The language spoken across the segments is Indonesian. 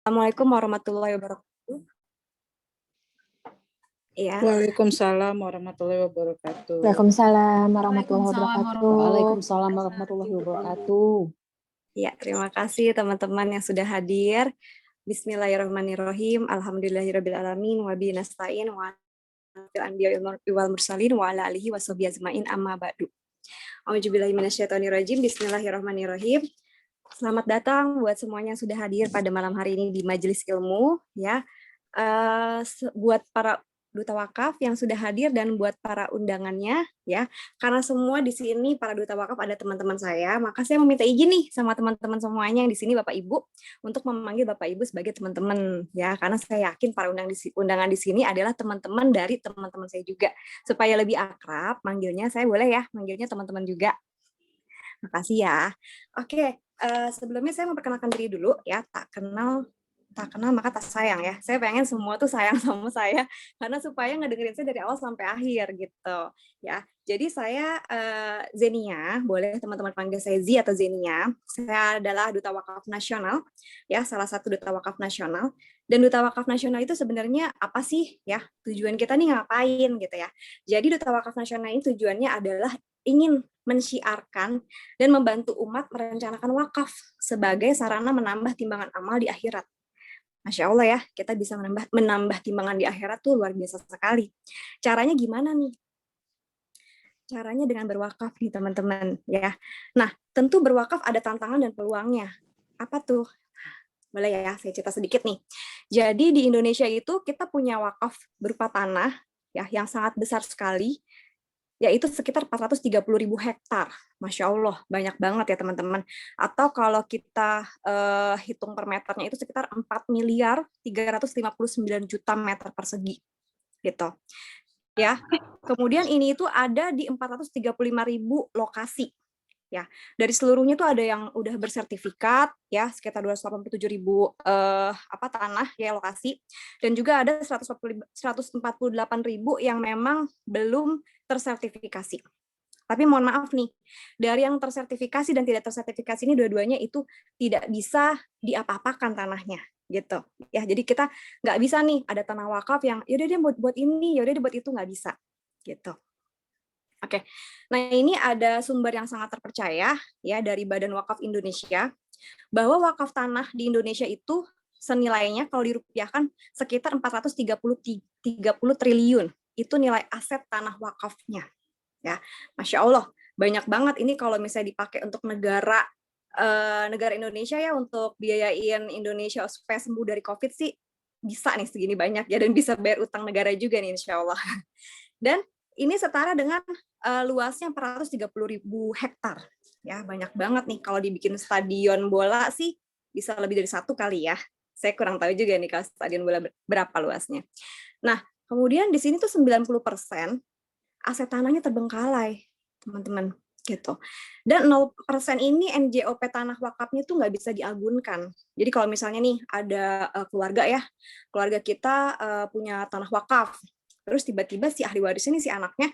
Assalamualaikum warahmatullahi wabarakatuh. Iya. Waalaikumsalam warahmatullahi wabarakatuh. Waalaikumsalam warahmatullahi wabarakatuh. Waalaikumsalam warahmatullahi wabarakatuh. Ya, terima kasih teman-teman yang sudah hadir. Bismillahirrahmanirrahim. Alhamdulillahirabbil alamin wa bihi nasta'in wa fil anbiya'i wal mursalin wa ala alihi washabihi ajmain amma ba'du. A'udzubillahi minasyaitonirrajim. Bismillahirrahmanirrahim. Selamat datang buat semuanya yang sudah hadir pada malam hari ini di Majelis Ilmu ya. Buat para duta wakaf yang sudah hadir dan buat para undangannya ya, karena semua di sini para duta wakaf ada teman-teman saya, maka saya meminta izin nih sama teman-teman semuanya yang di sini Bapak Ibu untuk memanggil Bapak Ibu sebagai teman-teman ya, karena saya yakin para undangan di sini adalah teman-teman dari teman-teman saya juga. Supaya lebih akrab manggilnya, saya boleh ya manggilnya teman-teman juga. Makasih ya. Oke, sebelumnya saya memperkenalkan diri dulu ya, tak kenal maka tak sayang ya. Saya pengen semua tuh sayang sama saya karena supaya ngedengerin saya dari awal sampai akhir gitu ya. Jadi saya Zenia, boleh teman-teman panggil saya Z atau Zenia. Saya adalah duta wakaf nasional ya, salah satu duta wakaf nasional. Dan duta wakaf nasional itu sebenarnya apa sih ya? Tujuan kita nih ngapain gitu ya. Jadi duta wakaf nasional ini tujuannya adalah ingin mensyiarkan dan membantu umat merencanakan wakaf sebagai sarana menambah timbangan amal di akhirat. Masya Allah ya, kita bisa menambah timbangan di akhirat tuh luar biasa sekali. Caranya gimana nih? Caranya dengan berwakaf nih teman-teman ya. Nah, tentu berwakaf ada tantangan dan peluangnya. Apa tuh? Boleh ya, saya cerita sedikit nih. Jadi di Indonesia itu kita punya wakaf berupa tanah ya yang sangat besar sekali, yaitu sekitar 430.000 hektar. Masya Allah, banyak banget ya teman-teman. Atau kalau kita hitung per meternya itu sekitar 4.359.000.000 meter persegi. Gitu. Ya. Kemudian ini itu ada di 435.000 lokasi. Ya, dari seluruhnya itu ada yang udah bersertifikat ya, sekitar 287.000 tanah ya lokasi, dan juga ada 148.000 yang memang belum tersertifikasi. Tapi mohon maaf nih, dari yang tersertifikasi dan tidak tersertifikasi ini dua-duanya itu tidak bisa diapa-apakan tanahnya gitu ya. Jadi kita nggak bisa nih ada tanah wakaf yang yaudah dia buat ini, yaudah dia buat itu, nggak bisa gitu. Oke, nah ini ada sumber yang sangat terpercaya ya dari Badan Wakaf Indonesia bahwa wakaf tanah di Indonesia itu senilainya kalau dirupiahkan sekitar 430 triliun. Itu nilai aset tanah wakafnya. Ya, Masya Allah, banyak banget ini kalau misalnya dipakai untuk negara Indonesia ya, untuk biayain Indonesia supaya sembuh dari COVID sih bisa nih segini banyak ya, dan bisa bayar utang negara juga nih insya Allah. Dan ini setara dengan luasnya 430.000 hektar. Ya, banyak banget nih. Kalau dibikin stadion bola sih bisa lebih dari satu kali ya. Saya kurang tahu juga nih kalau stadion bola berapa luasnya. Nah, kemudian di sini tuh 90% aset tanahnya terbengkalai, teman-teman. Gitu. Dan 0% ini NJOP tanah wakafnya tuh nggak bisa diagunkan. Jadi kalau misalnya nih ada keluarga ya, keluarga kita punya tanah wakaf, terus tiba-tiba si ahli waris ini, si anaknya,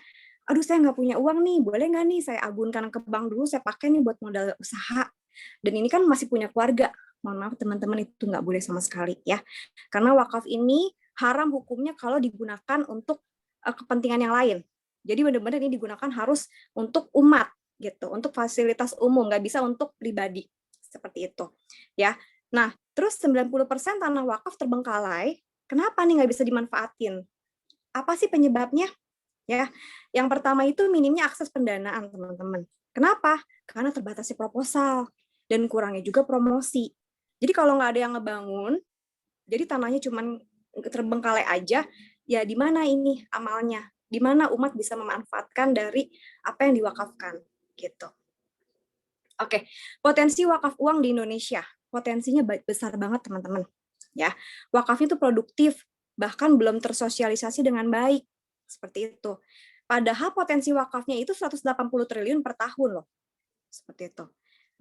aduh saya nggak punya uang nih, boleh nggak nih saya agunkan ke bank dulu, saya pakai nih buat modal usaha. Dan ini kan masih punya keluarga. Mohon maaf teman-teman, itu nggak boleh sama sekali ya. Karena wakaf ini haram hukumnya kalau digunakan untuk kepentingan yang lain. Jadi benar-benar ini digunakan harus untuk umat gitu, untuk fasilitas umum, nggak bisa untuk pribadi. Seperti itu. Ya. Nah, terus 90% tanah wakaf terbengkalai, kenapa nih nggak bisa dimanfaatin? Apa sih penyebabnya? Ya, yang pertama itu minimnya akses pendanaan, teman-teman. Kenapa? Karena terbatasnya proposal dan kurangnya juga promosi. Jadi kalau nggak ada yang ngebangun, jadi tanahnya cuma terbengkalai aja, ya di mana ini amalnya? Di mana umat bisa memanfaatkan dari apa yang diwakafkan, gitu. Oke, potensi wakaf uang di Indonesia, potensinya besar banget, teman-teman. Ya, wakaf itu produktif, bahkan belum tersosialisasi dengan baik. Seperti itu. Padahal potensi wakafnya itu 180 triliun per tahun loh. Seperti itu.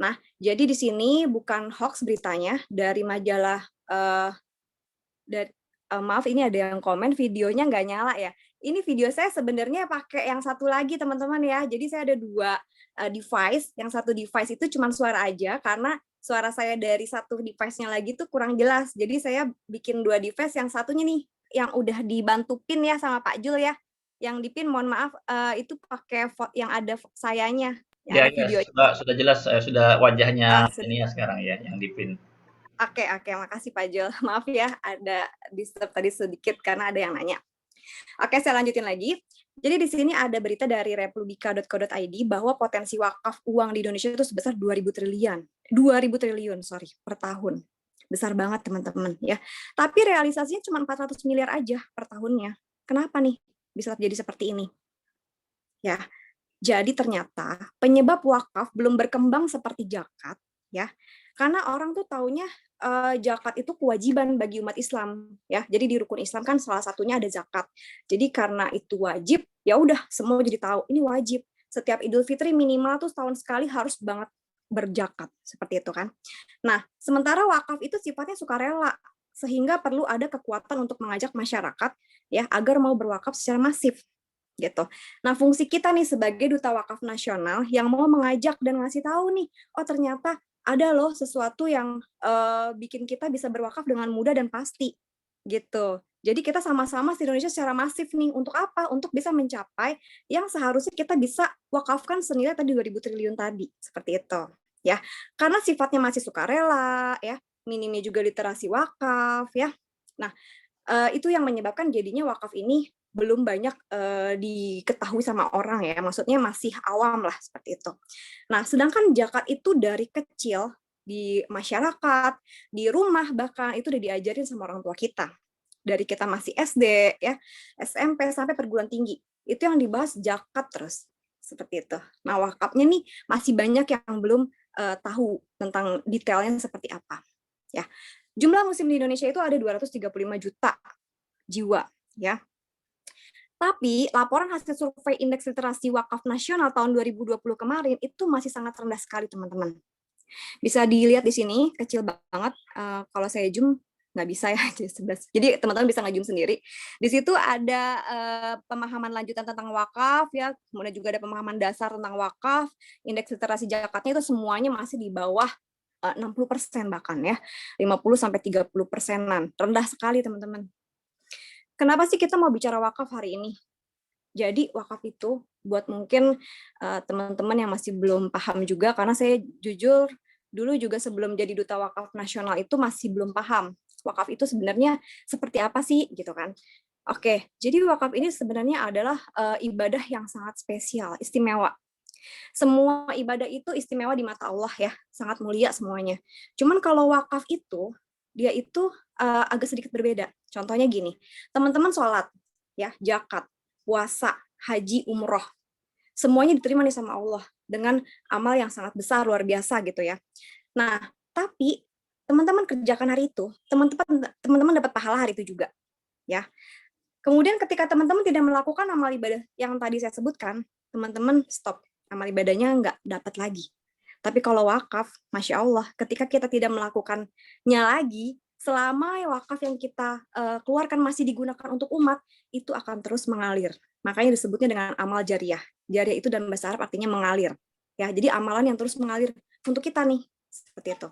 Nah, jadi di sini bukan hoax beritanya dari majalah maaf ini ada yang komen videonya nggak nyala ya. Ini video saya sebenarnya pakai yang satu lagi teman-teman ya. Jadi saya ada dua device. Yang satu device itu cuma suara aja karena suara saya dari satu device-nya lagi tuh kurang jelas. Jadi saya bikin 2 device, yang satunya nih yang udah dibantu pin ya sama Pak Jul ya. Yang di-pin mohon maaf itu pakai yang ada sayanya, yang Ya, ada ya, video. sudah jelas, sudah wajahnya Sudah. ini ya sekarang ya, yang di-pin. Oke, makasih Pak Jul. Maaf ya, ada disturb tadi sedikit karena ada yang nanya. Oke, saya lanjutin lagi. Jadi di sini ada berita dari republika.co.id bahwa potensi wakaf uang di Indonesia itu sebesar 2.000 triliun. 2.000 triliun, per tahun. Besar banget teman-teman ya. Tapi realisasinya cuma 400 miliar aja per tahunnya. Kenapa nih bisa jadi seperti ini? Ya. Jadi ternyata penyebab wakaf belum berkembang seperti zakat ya. Karena orang tuh taunya zakat itu kewajiban bagi umat Islam ya. Jadi di rukun Islam kan salah satunya ada zakat. Jadi karena itu wajib, ya udah semua jadi tahu ini wajib. Setiap Idul Fitri minimal tuh setahun sekali harus banget berzakat seperti itu kan. Nah, sementara wakaf itu sifatnya sukarela sehingga perlu ada kekuatan untuk mengajak masyarakat ya agar mau berwakaf secara masif gitu. Nah, fungsi kita nih sebagai duta wakaf nasional yang mau mengajak dan ngasih tahu nih, oh ternyata ada loh sesuatu yang bikin kita bisa berwakaf dengan mudah dan pasti gitu. Jadi kita sama-sama di Indonesia secara masif nih untuk apa? Untuk bisa mencapai yang seharusnya kita bisa wakafkan senilai tadi 2.000 triliun tadi seperti itu ya. Karena sifatnya masih sukarela ya, minimnya juga literasi wakaf ya. Nah, itu yang menyebabkan jadinya wakaf ini belum banyak diketahui sama orang ya, maksudnya masih awam lah seperti itu. Nah, sedangkan zakat itu dari kecil di masyarakat, di rumah bahkan itu udah diajarin sama orang tua kita. Dari kita masih SD ya, SMP sampai perguruan tinggi. Itu yang dibahas zakat terus seperti itu. Nah, wakafnya nih masih banyak yang belum tahu tentang detailnya seperti apa. Ya. Jumlah muslim di Indonesia itu ada 235 juta jiwa ya. Tapi laporan hasil survei indeks literasi wakaf nasional tahun 2020 kemarin itu masih sangat rendah sekali teman-teman. Bisa dilihat di sini kecil banget. Kalau saya zoom nggak bisa ya, jadi teman-teman bisa nge-zoom sendiri. Di situ ada pemahaman lanjutan tentang wakaf ya, kemudian juga ada pemahaman dasar tentang wakaf. Indeks literasi zakatnya itu semuanya masih di bawah 60% bahkan ya, 50-30%-an. Rendah sekali teman-teman. Kenapa sih kita mau bicara wakaf hari ini? Jadi wakaf itu buat mungkin teman-teman yang masih belum paham juga, karena saya jujur dulu juga sebelum jadi duta wakaf nasional itu masih belum paham wakaf itu sebenarnya seperti apa sih gitu kan. Oke, jadi wakaf ini sebenarnya adalah ibadah yang sangat spesial, istimewa. Semua ibadah itu istimewa di mata Allah ya, sangat mulia semuanya. Cuman kalau wakaf itu dia itu agak sedikit berbeda. Contohnya gini, teman-teman sholat, ya, zakat, puasa, haji, umroh, semuanya diterima nih sama Allah dengan amal yang sangat besar, luar biasa gitu ya. Nah, tapi teman-teman kerjakan hari itu, teman-teman dapat pahala hari itu juga, ya. Kemudian ketika teman-teman tidak melakukan amal ibadah yang tadi saya sebutkan, teman-teman stop, amal ibadahnya nggak dapat lagi. Tapi kalau wakaf, Masya Allah, ketika kita tidak melakukannya lagi, selama wakaf yang kita keluarkan masih digunakan untuk umat, itu akan terus mengalir. Makanya disebutnya dengan amal jariyah. Jariyah itu dalam bahasa Arab artinya mengalir. Ya, jadi amalan yang terus mengalir untuk kita nih, seperti itu.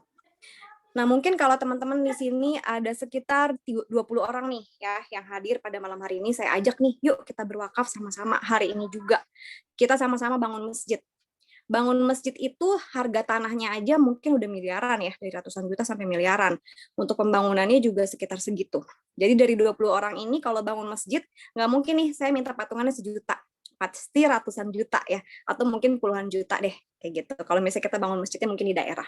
Nah, mungkin kalau teman-teman di sini ada sekitar 20 orang nih ya yang hadir pada malam hari ini, saya ajak nih, yuk kita berwakaf sama-sama hari ini juga. Kita sama-sama bangun masjid. Bangun masjid itu harga tanahnya aja mungkin udah miliaran ya, dari ratusan juta sampai miliaran. Untuk pembangunannya juga sekitar segitu. Jadi dari 20 orang ini kalau bangun masjid, nggak mungkin nih saya minta patungannya 1 juta. Pasti ratusan juta ya, atau mungkin puluhan juta deh, kayak gitu. Kalau misalnya kita bangun masjidnya mungkin di daerah.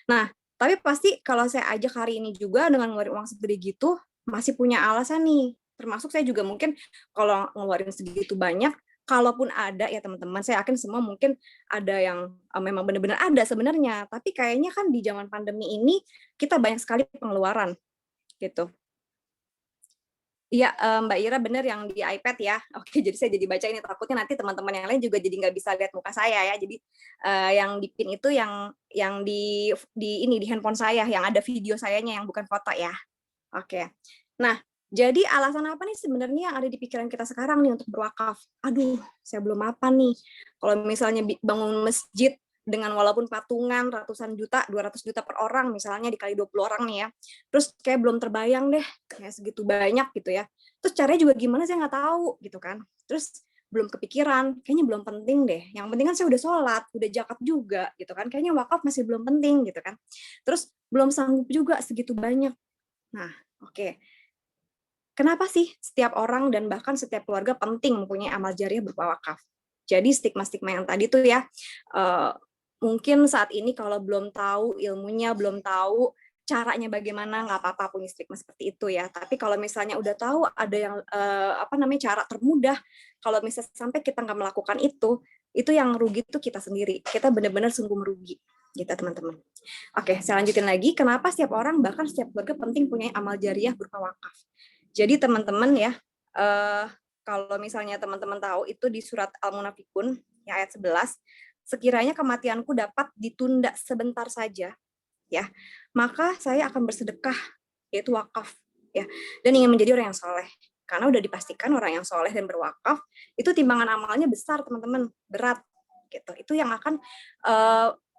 Nah, tapi pasti kalau saya ajak hari ini juga dengan ngeluarin uang segede gitu, masih punya alasan nih. Termasuk saya juga mungkin kalau ngeluarin segitu banyak, kalaupun ada ya teman-teman, saya yakin semua mungkin ada yang memang benar-benar ada sebenarnya. Tapi kayaknya kan di zaman pandemi ini kita banyak sekali pengeluaran gitu. Iya, Mbak Ira benar yang di iPad ya. Oke, jadi saya jadi baca ini, takutnya nanti teman-teman yang lain juga jadi nggak bisa lihat muka saya ya. Jadi yang di pin itu yang di handphone saya, yang ada video sayanya yang bukan foto ya. Oke. Nah, jadi alasan apa nih sebenarnya yang ada di pikiran kita sekarang nih untuk berwakaf? Aduh, saya belum apa nih. Kalau misalnya bangun masjid dengan walaupun patungan ratusan juta, 200 juta per orang misalnya dikali 20 orang nih ya. Terus kayak belum terbayang deh kayak segitu banyak gitu ya. Terus caranya juga gimana saya nggak tahu gitu kan. Terus belum kepikiran, kayaknya belum penting deh. Yang penting kan saya udah sholat, udah zakat juga gitu kan. Kayaknya wakaf masih belum penting gitu kan. Terus belum sanggup juga segitu banyak. Nah, oke. Kenapa sih setiap orang dan bahkan setiap keluarga penting mempunyai amal jariah berupa wakaf? Jadi stigma-stigma yang tadi tuh ya, mungkin saat ini kalau belum tahu ilmunya, belum tahu caranya bagaimana, nggak apa-apa punya stigma seperti itu ya. Tapi kalau misalnya udah tahu ada yang cara termudah, kalau misalnya sampai kita nggak melakukan itu yang rugi tuh kita sendiri. Kita benar-benar sungguh merugi, gitu teman-teman. Oke, saya lanjutin lagi. Kenapa setiap orang bahkan setiap keluarga penting punya amal jariah berupa wakaf? Jadi teman-teman ya, kalau misalnya teman-teman tahu itu di surat Al-Munafikun yang ayat 11, sekiranya kematianku dapat ditunda sebentar saja, ya, maka saya akan bersedekah, yaitu wakaf, ya, dan ingin menjadi orang yang soleh. Karena udah dipastikan orang yang soleh dan berwakaf itu timbangan amalnya besar, teman-teman, berat, gitu. Itu yang akan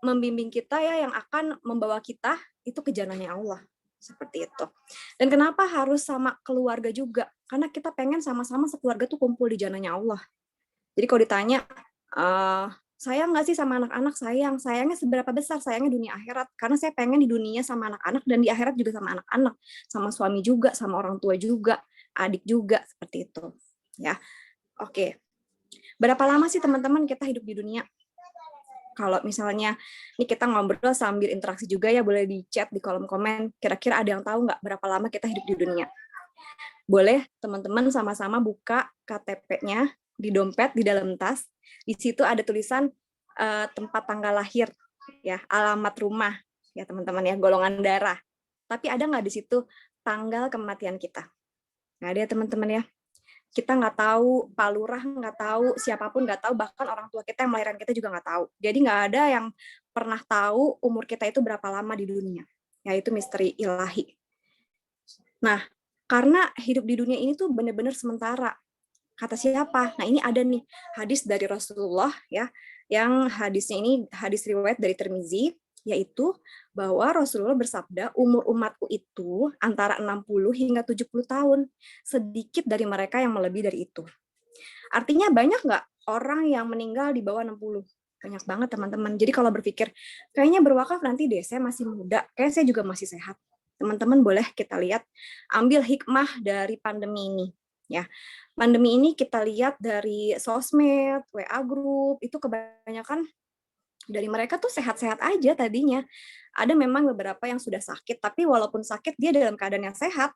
membimbing kita ya, yang akan membawa kita itu ke jalannya Allah. Seperti itu. Dan kenapa harus sama keluarga juga? Karena kita pengen sama-sama sekeluarga tuh kumpul di jananya Allah. Jadi kalau ditanya, sayang nggak sih sama anak-anak? Sayang. Sayangnya seberapa besar? Sayangnya dunia akhirat. Karena saya pengen di dunia sama anak-anak dan di akhirat juga sama anak-anak. Sama suami juga, sama orang tua juga, adik juga, seperti itu. Ya, oke. Berapa lama sih teman-teman kita hidup di dunia? Kalau misalnya ini kita ngobrol sambil interaksi juga ya, boleh di chat di kolom komen. Kira-kira ada yang tahu nggak berapa lama kita hidup di dunia? Boleh teman-teman sama-sama buka KTP-nya di dompet, di dalam tas. Di situ ada tulisan tempat tanggal lahir, ya, alamat rumah, ya teman-teman ya, golongan darah. Tapi ada nggak di situ tanggal kematian kita? Nggak ada ya teman-teman ya. Kita nggak tahu, Pak Lurah nggak tahu, siapapun nggak tahu, bahkan orang tua kita yang melahirkan kita juga nggak tahu. Jadi nggak ada yang pernah tahu umur kita itu berapa lama di dunia. Yaitu misteri ilahi. Nah, karena hidup di dunia ini tuh benar-benar sementara. Kata siapa? Nah, ini ada nih hadis dari Rasulullah ya, yang hadisnya ini hadis riwayat dari Tirmizi, yaitu bahwa Rasulullah bersabda, umur umatku itu antara 60 hingga 70 tahun. Sedikit dari mereka yang melebihi dari itu. Artinya banyak nggak orang yang meninggal di bawah 60? Banyak banget teman-teman. Jadi kalau berpikir, kayaknya berwakaf nanti deh, saya masih muda, kayak saya juga masih sehat. Teman-teman boleh kita lihat, ambil hikmah dari pandemi ini. Ya, pandemi ini kita lihat dari sosmed, WA group, itu kebanyakan dari mereka tuh sehat-sehat aja tadinya. Ada memang beberapa yang sudah sakit, tapi walaupun sakit dia dalam keadaan yang sehat.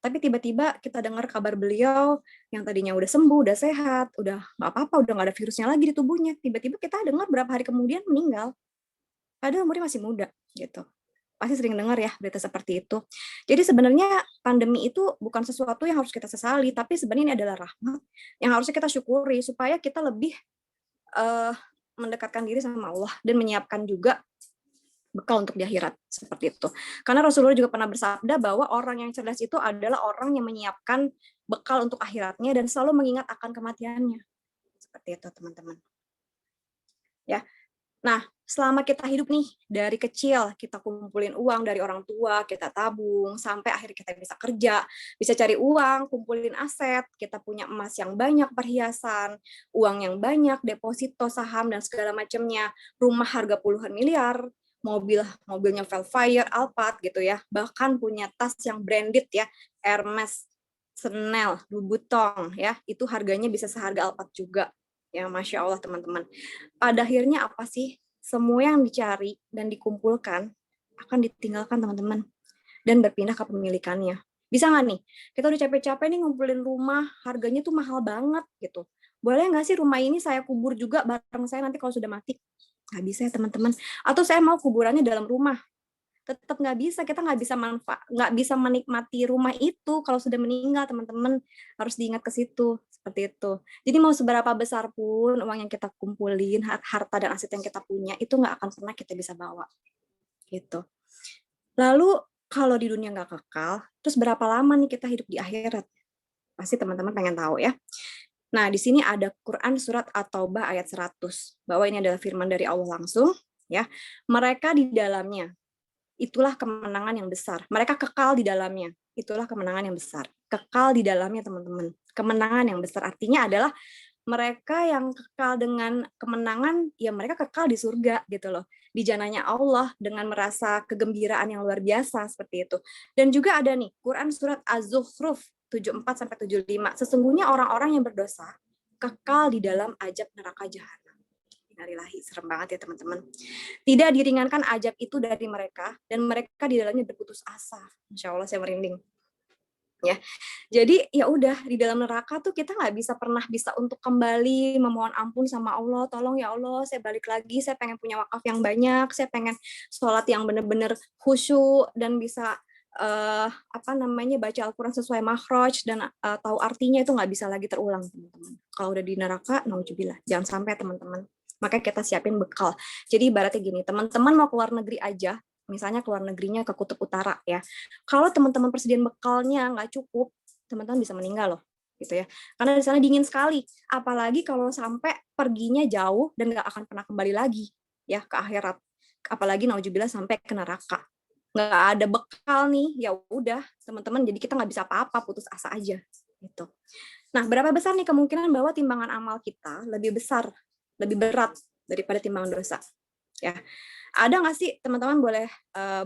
Tapi tiba-tiba kita dengar kabar beliau yang tadinya udah sembuh, udah sehat, udah nggak apa-apa, udah nggak ada virusnya lagi di tubuhnya. Tiba-tiba kita dengar berapa hari kemudian meninggal. Padahal umurnya masih muda, gitu. Pasti sering dengar ya berita seperti itu. Jadi sebenarnya pandemi itu bukan sesuatu yang harus kita sesali, tapi sebenarnya ini adalah rahmat yang harusnya kita syukuri supaya kita lebih mendekatkan diri sama Allah dan menyiapkan juga bekal untuk di akhirat, seperti itu. Karena Rasulullah juga pernah bersabda bahwa orang yang cerdas itu adalah orang yang menyiapkan bekal untuk akhiratnya dan selalu mengingat akan kematiannya. Seperti itu, teman-teman. Ya. Nah, selama kita hidup nih, dari kecil kita kumpulin uang dari orang tua, kita tabung, sampai akhirnya kita bisa kerja, bisa cari uang, kumpulin aset, kita punya emas yang banyak, perhiasan, uang yang banyak, deposito, saham, dan segala macamnya, rumah harga puluhan miliar, mobilnya Velfire, Alphard gitu ya, bahkan punya tas yang branded ya, Hermes, Chanel, Louis Vuitton ya, itu harganya bisa seharga Alphard juga. Ya, Masya Allah teman-teman. Pada akhirnya apa sih? Semua yang dicari dan dikumpulkan akan ditinggalkan teman-teman. Dan berpindah ke pemilikannya. Bisa nggak nih? Kita udah capek-capek nih ngumpulin rumah, harganya tuh mahal banget gitu. Boleh nggak sih rumah ini saya kubur juga bareng saya nanti kalau sudah mati? Nggak bisa ya teman-teman. Atau saya mau kuburannya dalam rumah. Tetap nggak bisa, kita nggak bisa menikmati rumah itu kalau sudah meninggal, teman-teman. Harus diingat ke situ, seperti itu. Jadi mau seberapa besar pun uang yang kita kumpulin, harta dan aset yang kita punya, itu nggak akan pernah kita bisa bawa. Gitu. Lalu kalau di dunia nggak kekal, terus berapa lama nih kita hidup di akhirat? Pasti teman-teman pengen tahu ya. Nah, di sini ada Quran surat At-Taubah ayat 100, bahwa ini adalah firman dari Allah langsung, ya. Mereka di dalamnya, itulah kemenangan yang besar. Mereka kekal di dalamnya, itulah kemenangan yang besar. Kekal di dalamnya, teman-teman. Kemenangan yang besar artinya adalah mereka yang kekal dengan kemenangan, ya mereka kekal di surga gitu loh. Di jananya Allah dengan merasa kegembiraan yang luar biasa seperti itu. Dan juga ada nih Quran surat Az-Zukhruf 74 sampai 75. Sesungguhnya orang-orang yang berdosa kekal di dalam azab neraka jahanam. Innalillahi, serem banget ya teman-teman. Tidak diringankan azab itu dari mereka dan mereka di dalamnya berputus asa. Masya Allah, saya merinding. Ya, jadi ya udah di dalam neraka tuh kita nggak bisa untuk kembali memohon ampun sama Allah, tolong ya Allah saya balik lagi, saya pengen punya wakaf yang banyak, saya pengen sholat yang bener-bener khusyuk dan bisa baca Al-Quran sesuai makhraj dan tahu artinya, itu nggak bisa lagi terulang teman-teman. Kalau udah di neraka, nauzubillah, jangan sampai teman-teman. Makanya kita siapin bekal. Jadi ibaratnya gini, teman-teman mau keluar negeri aja, misalnya keluar negerinya ke Kutub Utara ya. Kalau teman-teman persediaan bekalnya nggak cukup, teman-teman bisa meninggal loh, gitu ya. Karena di sana dingin sekali. Apalagi kalau sampai perginya jauh dan nggak akan pernah kembali lagi ya ke akhirat. Apalagi nauzubillah sampai ke neraka. Nggak ada bekal nih, ya udah teman-teman. Jadi kita nggak bisa apa-apa, putus asa aja gitu. Nah, berapa besar nih kemungkinan bahwa timbangan amal kita lebih besar, lebih berat daripada timbangan dosa? Ya. Ada nggak sih teman-teman boleh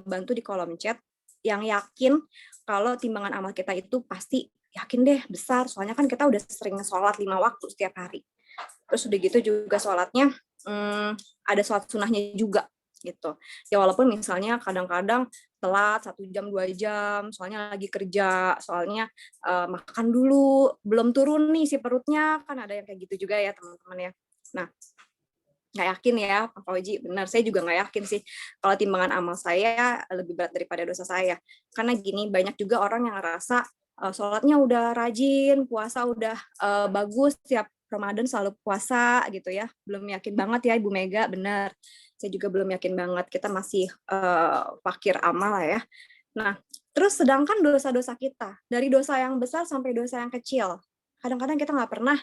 bantu di kolom chat yang yakin kalau timbangan amal kita itu pasti yakin deh besar, soalnya kan kita udah sering sholat 5 waktu setiap hari. Terus udah gitu juga sholatnya ada sholat sunnahnya juga gitu. Ya walaupun misalnya kadang-kadang telat 1 jam 2 jam, soalnya lagi kerja, soalnya makan dulu, belum turun nih si perutnya, kan ada yang kayak gitu juga ya teman-teman ya. Nah, nggak yakin ya Pak Fauji, benar, saya juga nggak yakin sih kalau timbangan amal saya lebih berat daripada dosa saya. Karena gini, banyak juga orang yang ngerasa sholatnya udah rajin, puasa udah bagus, tiap Ramadan selalu puasa gitu ya. Belum yakin banget ya Ibu Mega, benar. Saya juga belum yakin banget, kita masih fakir amal ya. Nah, terus sedangkan dosa-dosa kita, dari dosa yang besar sampai dosa yang kecil, kadang-kadang kita nggak pernah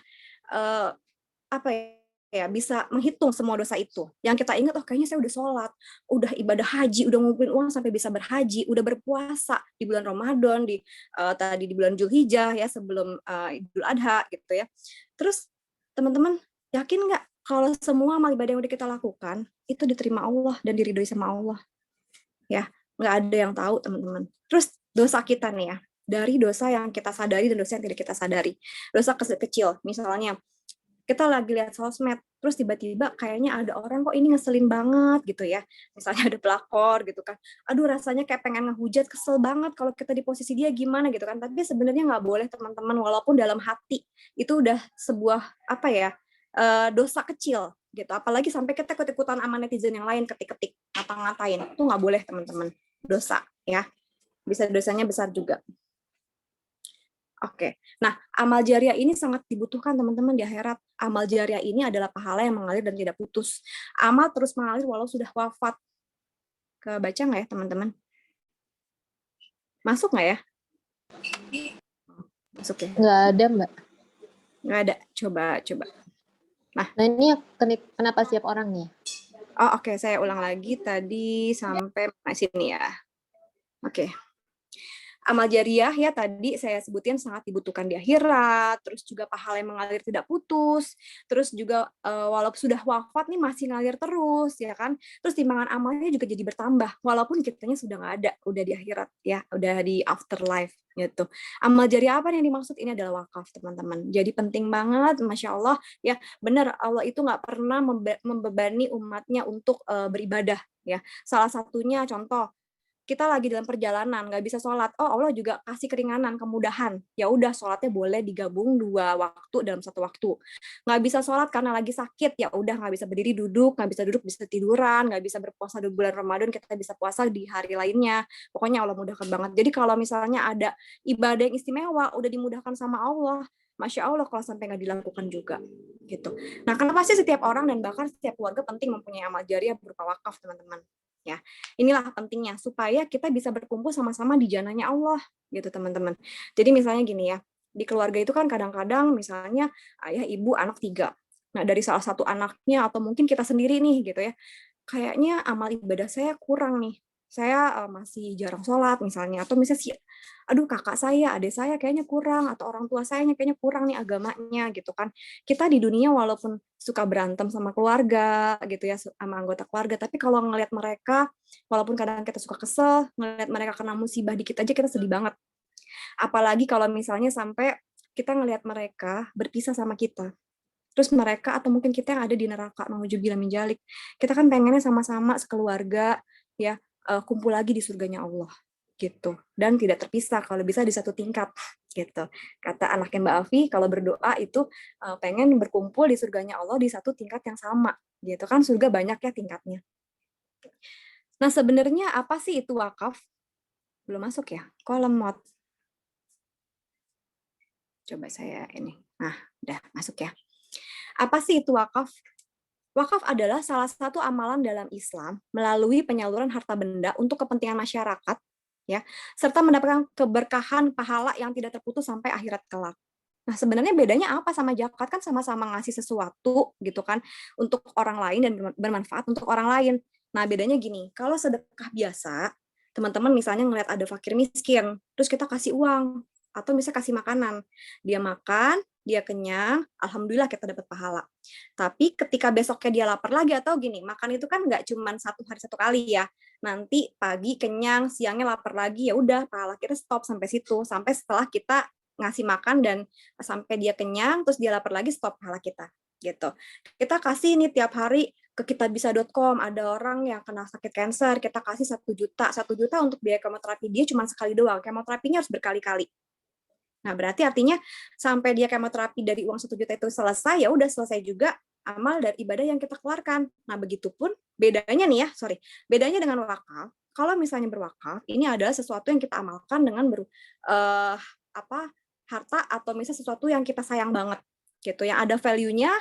bisa menghitung semua dosa itu. Yang kita ingat, oh kayaknya saya udah sholat, udah ibadah haji, udah ngumpulin uang sampai bisa berhaji, udah berpuasa di bulan Ramadan, tadi di bulan Zulhijjah ya, sebelum Idul Adha gitu ya. Terus teman-teman yakin nggak kalau semua amal ibadah yang udah kita lakukan itu diterima Allah dan diridhoi sama Allah? Ya, nggak ada yang tahu teman-teman. Terus dosa kita nih ya, dari dosa yang kita sadari dan dosa yang tidak kita sadari. Dosa kecil, misalnya kita lagi lihat sosmed, terus tiba-tiba kayaknya ada orang kok ini ngeselin banget gitu ya. Misalnya ada pelakor gitu kan. Aduh rasanya kayak pengen ngehujat, kesel banget kalau kita di posisi dia gimana gitu kan. Tapi sebenarnya nggak boleh teman-teman, walaupun dalam hati itu udah sebuah dosa kecil gitu. Apalagi sampai kita ikut-ikutan sama netizen yang lain ketik-ketik, ngata-ngatain. Itu nggak boleh teman-teman. Dosa ya. Bisa dosanya besar juga. Oke, nah amal jariah ini sangat dibutuhkan teman-teman di akhirat. Amal jariah ini adalah pahala yang mengalir dan tidak putus. Amal terus mengalir walau sudah wafat. Kebaca nggak ya teman-teman? Masuk nggak ya? Masuk ya? Nggak ada, Mbak. Nggak ada, coba. Nah ini kenapa siap orangnya? Oh oke, saya ulang lagi tadi sampai sini ya. Oke. Amal jariah ya tadi saya sebutin sangat dibutuhkan di akhirat, terus juga pahala yang mengalir tidak putus, terus juga walaupun sudah wafat nih masih ngalir terus ya kan, terus timbangan amalnya juga jadi bertambah walaupun kitanya sudah nggak ada, udah di akhirat ya, udah di afterlife gitu. Amal jariah apa yang dimaksud? Ini adalah wakaf teman-teman, jadi penting banget, Masya Allah ya, benar Allah itu nggak pernah membebani umatnya untuk beribadah ya. Salah satunya contoh, kita lagi dalam perjalanan nggak bisa sholat, oh Allah juga kasih keringanan, kemudahan, ya udah sholatnya boleh digabung 2 waktu dalam 1 waktu. Nggak bisa sholat karena lagi sakit, ya udah nggak bisa berdiri duduk, nggak bisa duduk bisa tiduran, nggak bisa berpuasa di bulan Ramadan, kita bisa puasa di hari lainnya. Pokoknya Allah mudahkan banget. Jadi kalau misalnya ada ibadah yang istimewa udah dimudahkan sama Allah, Masya Allah kalau sampai nggak dilakukan juga gitu. Nah kenapa sih setiap orang dan bahkan setiap keluarga penting mempunyai amal jariah berupa wakaf teman-teman? Ya, inilah pentingnya supaya kita bisa berkumpul sama-sama di jananya Allah gitu teman-teman. Jadi misalnya gini ya, di keluarga itu kan kadang-kadang misalnya ayah, ibu, anak 3. Nah, dari salah satu anaknya atau mungkin kita sendiri nih gitu ya, kayaknya amal ibadah saya kurang nih. Saya masih jarang sholat misalnya, atau misalnya si, aduh kakak saya, adik saya kayaknya kurang, atau orang tua saya kayaknya kurang nih agamanya gitu kan. Kita di dunia walaupun suka berantem sama keluarga gitu ya, sama anggota keluarga, tapi kalau ngelihat mereka, walaupun kadang kita suka kesel, ngelihat mereka kena musibah dikit aja kita sedih banget. Apalagi kalau misalnya sampai kita ngelihat mereka berpisah sama kita. Terus mereka atau mungkin kita yang ada di neraka, nauzubillah min dzalik. Kita kan pengennya sama-sama sekeluarga ya kumpul lagi di surganya Allah gitu. Dan tidak terpisah kalau bisa di satu tingkat gitu. Kata anaknya Mbak Afi kalau berdoa itu pengen berkumpul di surganya Allah di satu tingkat yang sama gitu kan, surga banyak ya tingkatnya. Nah, sebenarnya apa sih itu wakaf? Belum masuk ya? Kolom mod. Coba saya ini. Nah, udah masuk ya. Apa sih itu wakaf? Wakaf adalah salah satu amalan dalam Islam melalui penyaluran harta benda untuk kepentingan masyarakat, ya, serta mendapatkan keberkahan pahala yang tidak terputus sampai akhirat kelak. Nah, sebenarnya bedanya apa sama zakat? Kan sama-sama ngasih sesuatu gitu kan untuk orang lain dan bermanfaat untuk orang lain. Nah, bedanya gini, kalau sedekah biasa, teman-teman misalnya ngelihat ada fakir miskin, terus kita kasih uang atau misalnya kasih makanan. Dia makan, dia kenyang, alhamdulillah kita dapat pahala. Tapi ketika besoknya dia lapar lagi atau gini, makan itu kan nggak cuma satu hari satu kali ya. Nanti pagi kenyang, siangnya lapar lagi, ya udah pahala kita stop sampai situ, sampai setelah kita ngasih makan dan sampai dia kenyang, terus dia lapar lagi, stop pahala kita gitu. Kita kasih nih tiap hari ke kitabisa.com, ada orang yang kena sakit kanker, kita kasih 1 juta untuk biaya kemoterapi, dia cuma sekali doang, kemoterapinya harus berkali-kali. Nah, berarti artinya sampai dia kemoterapi dari uang 1 juta itu selesai, ya udah selesai juga amal dari ibadah yang kita keluarkan. Nah, begitupun bedanya nih ya, bedanya dengan wakaf. Kalau misalnya berwakaf, ini adalah sesuatu yang kita amalkan dengan harta atau misalnya sesuatu yang kita sayang banget, gitu, yang ada value-nya,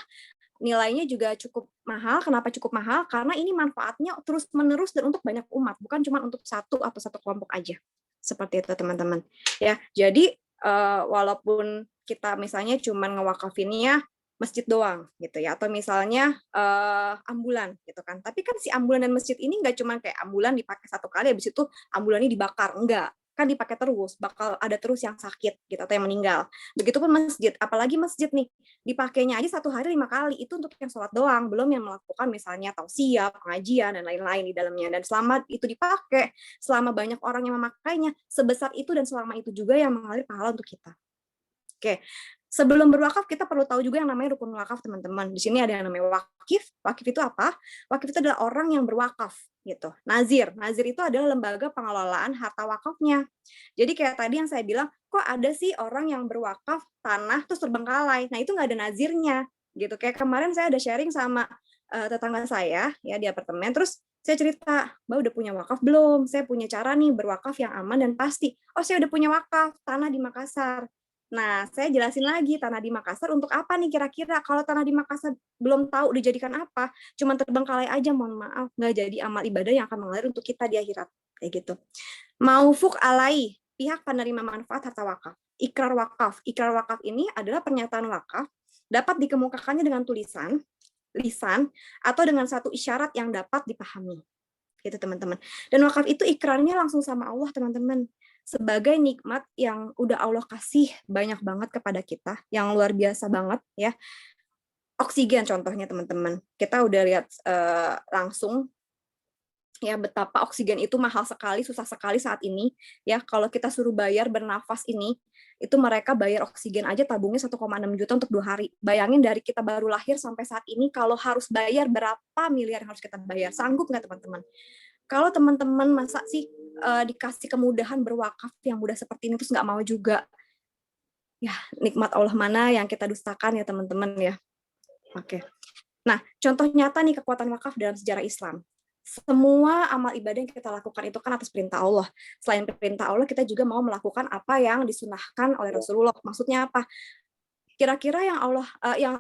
nilainya juga cukup mahal. Kenapa cukup mahal? Karena ini manfaatnya terus-menerus dan untuk banyak umat, bukan cuma untuk satu atau satu kelompok aja. Seperti itu, teman-teman. Ya, jadi walaupun kita misalnya cuma ngewakafinnya masjid doang gitu ya, atau misalnya ambulan gitu kan, tapi kan si ambulan dan masjid ini nggak cuma kayak ambulan dipakai satu kali habis itu ambulannya dibakar, enggak, kan dipakai terus, bakal ada terus yang sakit gitu atau yang meninggal. Begitupun masjid, apalagi masjid nih dipakainya aja 1 hari 5 kali, itu untuk yang sholat doang, belum yang melakukan misalnya tausiah, pengajian dan lain-lain di dalamnya. Dan selama itu dipakai, selama banyak orang yang memakainya, sebesar itu dan selama itu juga yang mengalir pahala untuk kita. Oke, sebelum berwakaf kita perlu tahu juga yang namanya rukun wakaf, teman-teman. Di sini ada yang namanya wakif. Wakif itu apa? Wakif itu adalah orang yang berwakaf gitu. Nazir itu adalah lembaga pengelolaan harta wakafnya. Jadi kayak tadi yang saya bilang, kok ada sih orang yang berwakaf tanah terus terbengkalai. Nah, itu nggak ada nazirnya gitu. Kayak kemarin saya ada sharing sama tetangga saya ya di apartemen, terus saya cerita, Mbak udah punya wakaf belum? Saya punya cara nih berwakaf yang aman dan pasti. Oh, saya udah punya wakaf tanah di Makassar. Nah, saya jelasin lagi tanah di Makassar untuk apa nih kira-kira? Kalau tanah di Makassar belum tahu dijadikan apa, cuma terbengkalai aja, mohon maaf, nggak jadi amal ibadah yang akan mengalir untuk kita di akhirat. Kayak gitu. Maufuk alai, pihak penerima manfaat harta wakaf. Ikrar wakaf. Ikrar wakaf ini adalah pernyataan wakaf, dapat dikemukakannya dengan tulisan, lisan, atau dengan satu isyarat yang dapat dipahami. Gitu, teman-teman. Dan wakaf itu ikrarnya langsung sama Allah, teman-teman. Sebagai nikmat yang udah Allah kasih banyak banget kepada kita, yang luar biasa banget ya. Oksigen contohnya, teman-teman. Kita udah lihat langsung ya betapa oksigen itu mahal sekali, susah sekali saat ini ya. Kalau kita suruh bayar bernafas ini, itu mereka bayar oksigen aja tabungnya 1,6 juta untuk 2 hari. Bayangin dari kita baru lahir sampai saat ini, kalau harus bayar berapa miliar yang harus kita bayar? Sanggup nggak, teman-teman? Kalau teman-teman masa sih dikasih kemudahan berwakaf yang mudah seperti ini terus nggak mau juga? Ya, nikmat Allah mana yang kita dustakan ya, teman-teman ya. Oke. Nah, contoh nyata nih kekuatan wakaf dalam sejarah Islam. Semua amal ibadah yang kita lakukan itu kan atas perintah Allah. Selain perintah Allah, kita juga mau melakukan apa yang disunahkan oleh Rasulullah. Maksudnya apa? Kira-kira yang Allah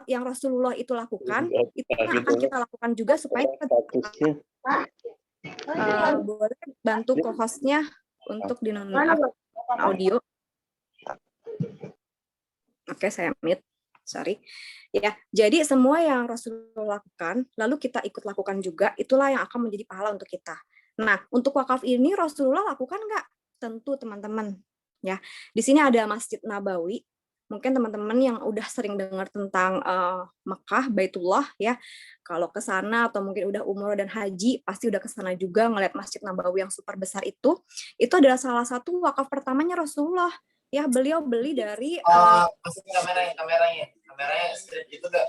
yang Rasulullah itu lakukan, itu akan kita lakukan juga supaya kita boleh bantu co-hostnya untuk dinonaktifkan audio. Oke, saya mute. Sorry. Ya, jadi semua yang Rasulullah lakukan, lalu kita ikut lakukan juga, itulah yang akan menjadi pahala untuk kita. Nah, untuk wakaf ini Rasulullah lakukan nggak? Tentu, teman-teman. Ya, di sini ada Masjid Nabawi. Mungkin teman-teman yang udah sering dengar tentang Mekah, Baitullah, ya. Kalau ke sana atau mungkin udah umroh dan haji, pasti udah ke sana juga ngeliat Masjid Nabawi yang super besar itu. Itu adalah salah satu wakaf pertamanya Rasulullah. Ya, beliau beli dari Masukin kameranya straight gitu gak?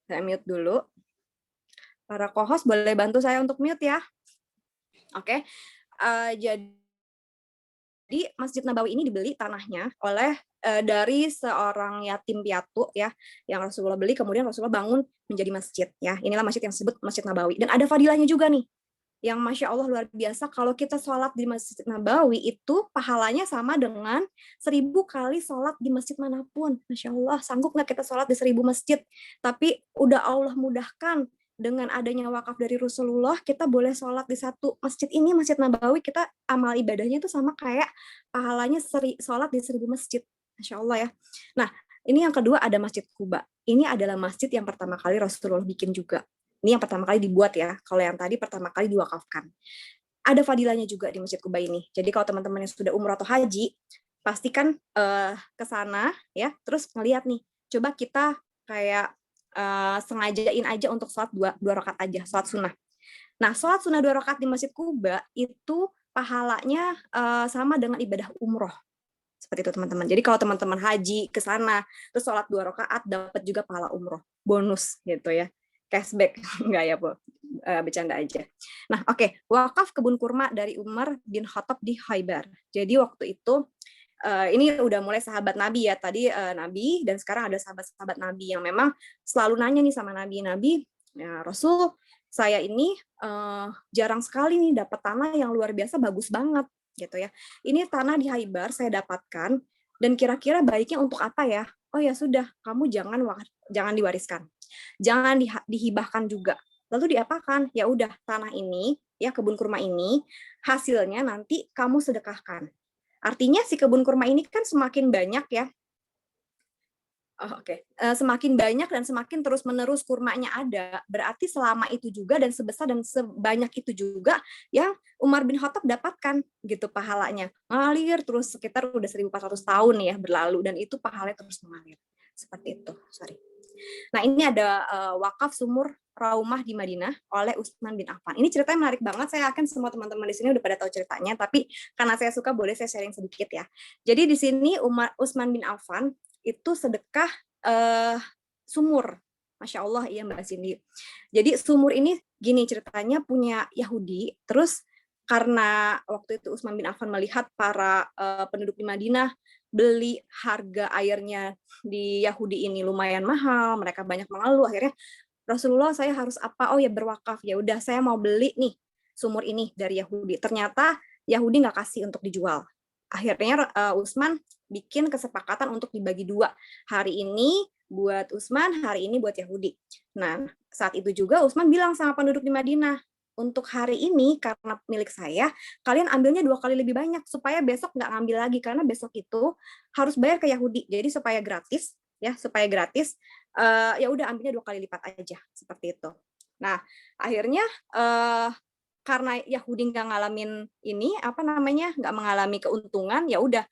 Saya mute dulu. Para co-host boleh bantu saya untuk mute ya. Oke. Jadi Masjid Nabawi ini dibeli tanahnya oleh dari seorang yatim piatu ya, yang Rasulullah beli, kemudian Rasulullah bangun menjadi masjid ya. Inilah masjid yang disebut Masjid Nabawi. Dan ada fadilahnya juga nih, yang Masya Allah luar biasa. Kalau kita sholat di Masjid Nabawi itu pahalanya sama dengan 1000 kali sholat di masjid manapun. Masya Allah, sanggup nggak kita sholat di 1000 masjid? Tapi udah Allah mudahkan. Dengan adanya wakaf dari Rasulullah, kita boleh sholat di satu masjid ini, Masjid Nabawi, kita amal ibadahnya itu sama kayak pahalanya sholat di 1000 masjid. Masya Allah ya. Nah, ini yang kedua ada Masjid Kuba. Ini adalah masjid yang pertama kali Rasulullah bikin juga. Ini yang pertama kali dibuat ya. Kalau yang tadi pertama kali diwakafkan. Ada fadilahnya juga di Masjid Kuba ini. Jadi kalau teman-teman yang sudah umrah atau haji, pastikan ke sana ya, terus ngeliat nih. Coba kita kayak sengajain aja untuk sholat dua rakaat aja, sholat sunnah. Nah, sholat sunnah 2 rakaat di Masjid Kuba itu pahalanya sama dengan ibadah umroh. Seperti itu teman-teman. Jadi kalau teman-teman haji ke sana, terus sholat 2 rakaat dapat juga pahala umroh. Bonus gitu ya. Cashback. Enggak ya, Bu. Bercanda aja. Nah, oke. Wakaf kebun kurma dari Umar bin Khattab di Khaybar. Jadi waktu itu, ini udah mulai sahabat Nabi ya. Tadi Nabi, dan sekarang ada sahabat-sahabat Nabi yang memang selalu nanya nih sama Nabi, ya, Rasul, saya ini jarang sekali nih dapat tanah yang luar biasa bagus banget gitu ya. Ini tanah di Khaybar saya dapatkan, dan kira-kira baiknya untuk apa ya? Oh ya sudah, kamu jangan diwariskan, jangan dihibahkan juga. Lalu diapakan? Ya udah, tanah ini ya, kebun kurma ini hasilnya nanti kamu sedekahkan. Artinya si kebun kurma ini kan semakin banyak ya. Semakin banyak dan semakin terus-menerus kurmanya ada, berarti selama itu juga dan sebesar dan sebanyak itu juga yang Umar bin Khattab dapatkan gitu pahalanya. Mengalir terus sekitar udah 1400 tahun ya berlalu, dan itu pahalanya terus mengalir. Seperti itu, sorry. Nah, ini ada wakaf sumur Raumah di Madinah oleh Utsman bin Affan. Ini ceritanya menarik banget. Saya yakin semua teman-teman di sini udah pada tahu ceritanya, tapi karena saya suka boleh saya sharing sedikit ya. Jadi di sini Utsman bin Affan itu sedekah sumur. Masya Allah, iya Mbak Cindy. Jadi sumur ini gini ceritanya, punya Yahudi, terus karena waktu itu Utsman bin Affan melihat para penduduk di Madinah beli harga airnya di Yahudi ini lumayan mahal, mereka banyak mengeluh, akhirnya Rasulullah, saya harus apa? Oh ya, berwakaf. Ya udah, saya mau beli nih sumur ini dari Yahudi. Ternyata Yahudi nggak kasih untuk dijual. Akhirnya Utsman bikin kesepakatan untuk dibagi 2. Hari ini buat Utsman, hari ini buat Yahudi. Nah, saat itu juga Utsman bilang sama penduduk di Madinah, untuk hari ini karena milik saya, kalian ambilnya 2 kali lebih banyak supaya besok nggak ngambil lagi, karena besok itu harus bayar ke Yahudi. Jadi supaya gratis ya, ya udah ambilnya 2 kali lipat aja, seperti itu. Nah, akhirnya karena Yahudi nggak ngalamin ini nggak mengalami keuntungan, ya udah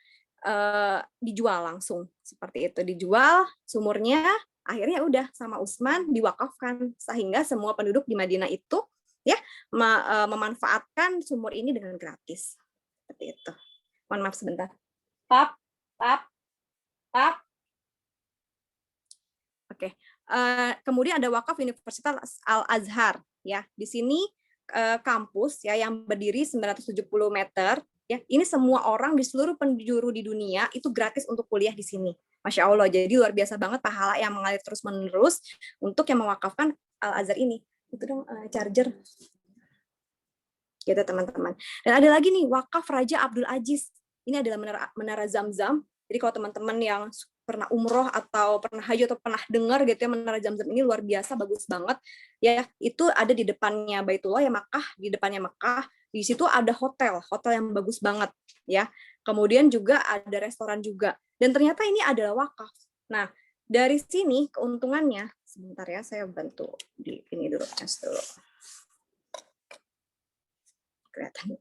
dijual langsung, seperti itu, dijual sumurnya. Akhirnya udah sama Utsman diwakafkan, sehingga semua penduduk di Madinah itu ya memanfaatkan sumur ini dengan gratis, seperti itu. Mohon maaf sebentar. Tap. Oke. Kemudian ada wakaf Universitas Al-Azhar ya. Di sini kampus ya yang berdiri 970 meter ya. Ini semua orang di seluruh penjuru di dunia itu gratis untuk kuliah di sini. Masya Allah. Jadi luar biasa banget pahala yang mengalir terus-menerus untuk yang mewakafkan Al-Azhar ini. Itu dong charger. Gitu teman-teman. Dan ada lagi nih wakaf Raja Abdul Aziz. Ini adalah menara Zamzam. Jadi kalau teman-teman yang pernah umroh atau pernah haji atau pernah dengar gitu ya, menara Zamzam ini luar biasa bagus banget ya. Itu ada di depannya Baitullah ya, Makkah, di depannya Makkah. Di situ ada hotel yang bagus banget ya. Kemudian juga ada restoran juga. Dan ternyata ini adalah wakaf. Nah, dari sini keuntungannya, sebentar ya, saya bantu di ini dulu, cas dulu. Kelihatan.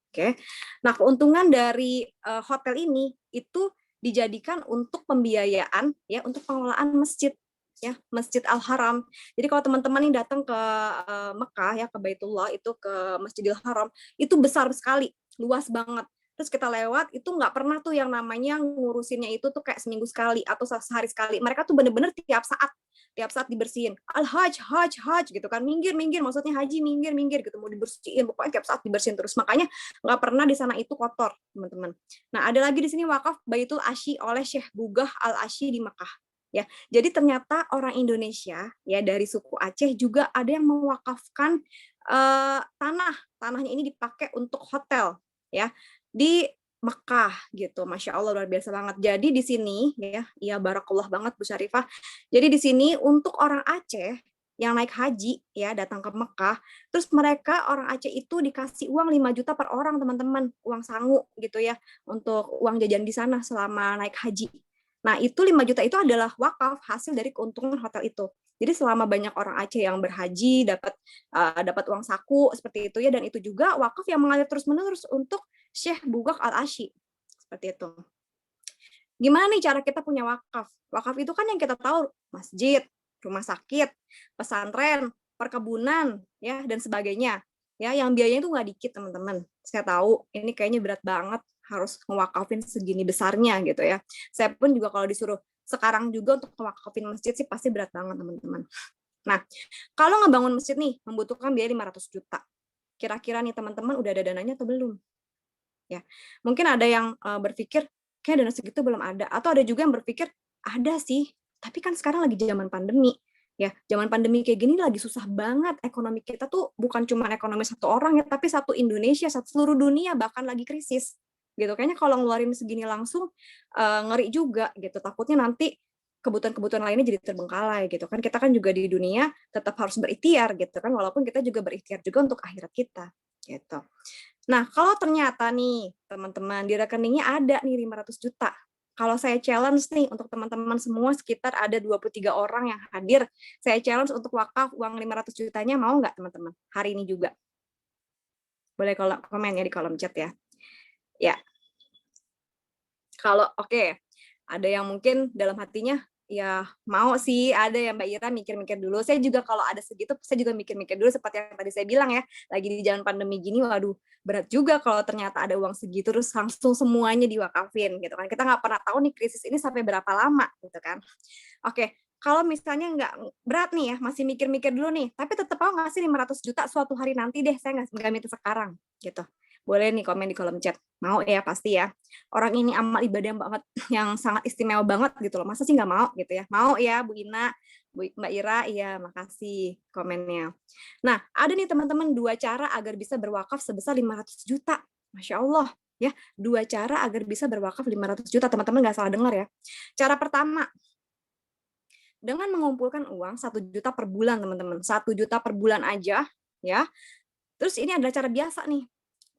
Oke. Nah, keuntungan dari hotel ini itu dijadikan untuk pembiayaan ya, untuk pengelolaan masjid ya, Masjid Al-Haram. Jadi kalau teman-teman ini datang ke Mekah ya, ke Baitullah, itu ke Masjidil Haram, itu besar sekali, luas banget. Terus kita lewat, itu nggak pernah tuh yang namanya ngurusinnya itu tuh kayak seminggu sekali atau sehari sekali. Mereka tuh bener-bener tiap saat dibersihin. Al-Hajj, Hajj gitu kan, minggir, maksudnya haji, minggir gitu, mau dibersihin, pokoknya tiap saat dibersihin terus. Makanya nggak pernah di sana itu kotor, teman-teman. Nah, ada lagi di sini wakaf Baitul Asyi oleh Syekh Bugah Al-Asyi di Mekah. Ya, jadi ternyata orang Indonesia ya dari suku Aceh juga ada yang mewakafkan tanahnya ini dipakai untuk hotel ya di Mekah gitu. Masya Allah, luar biasa banget. Jadi di sini ya barakallah banget Bu Syarifah. Jadi di sini untuk orang Aceh yang naik haji ya datang ke Mekah, terus mereka orang Aceh itu dikasih uang 5 juta per orang, teman-teman, uang sangu gitu ya, untuk uang jajan di sana selama naik haji. Nah, itu 5 juta itu adalah wakaf hasil dari keuntungan hotel itu. Jadi selama banyak orang Aceh yang berhaji dapat uang saku seperti itu ya, dan itu juga wakaf yang mengalir terus-menerus untuk Syekh Bugak Al-Asyi. Seperti itu. Gimana nih cara kita punya wakaf? Wakaf itu kan yang kita tahu masjid, rumah sakit, pesantren, perkebunan ya dan sebagainya. Ya, yang biayanya itu nggak dikit, teman-teman. Saya tahu ini kayaknya berat banget, harus mewakafin segini besarnya gitu ya. Saya pun juga kalau disuruh sekarang juga untuk mewakafin masjid sih pasti berat banget, teman-teman. Nah, kalau ngebangun masjid nih membutuhkan biaya 500 juta. Kira-kira nih teman-teman udah ada dananya atau belum? Ya. Mungkin ada yang berpikir kayak dana segitu belum ada, atau ada juga yang berpikir ada sih, tapi kan sekarang lagi zaman pandemi. Ya, zaman pandemi kayak gini lagi susah banget. Ekonomi kita tuh bukan cuma ekonomi satu orang ya, tapi satu Indonesia, satu seluruh dunia bahkan lagi krisis. Gitu. Kayaknya kalau ngeluarin segini langsung ngeri juga gitu. Takutnya nanti kebutuhan-kebutuhan lainnya jadi terbengkalai gitu kan. Kita kan juga di dunia tetap harus berikhtiar gitu kan, walaupun kita juga berikhtiar juga untuk akhirat kita gitu. Nah, kalau ternyata nih teman-teman di rekeningnya ada nih 500 juta. Kalau saya challenge nih untuk teman-teman semua, sekitar ada 23 orang yang hadir, saya challenge untuk wakaf uang 500 jutanya, mau nggak teman-teman? Hari ini juga. Boleh kalau komen ya di kolom chat ya. Ya. Kalau oke, ada yang mungkin dalam hatinya ya mau sih, ada yang Mbak Ira mikir-mikir dulu. Saya juga kalau ada segitu, saya juga mikir-mikir dulu seperti yang tadi saya bilang ya, lagi di zaman pandemi gini, waduh berat juga kalau ternyata ada uang segitu terus langsung semuanya diwakafin gitu kan. Kita nggak pernah tahu nih krisis ini sampai berapa lama gitu kan. Oke, kalau misalnya nggak berat nih ya, masih mikir-mikir dulu nih, tapi tetap mau nggak sih 500 juta suatu hari nanti deh, saya nggak minta sekarang gitu. Boleh nih komen di kolom chat. Mau ya, pasti ya. Orang ini amal ibadah banget, yang sangat istimewa banget gitu loh. Masa sih nggak mau gitu ya? Mau ya Bu Ina, Mbak Ira, iya makasih komennya. Nah, ada nih teman-teman 2 cara agar bisa berwakaf sebesar 500 juta. Masya Allah. Ya, 2 cara agar bisa berwakaf 500 juta. Teman-teman nggak salah dengar ya. Cara pertama, dengan mengumpulkan uang 1 juta per bulan, teman-teman. 1 juta per bulan aja ya. Terus ini adalah cara biasa nih.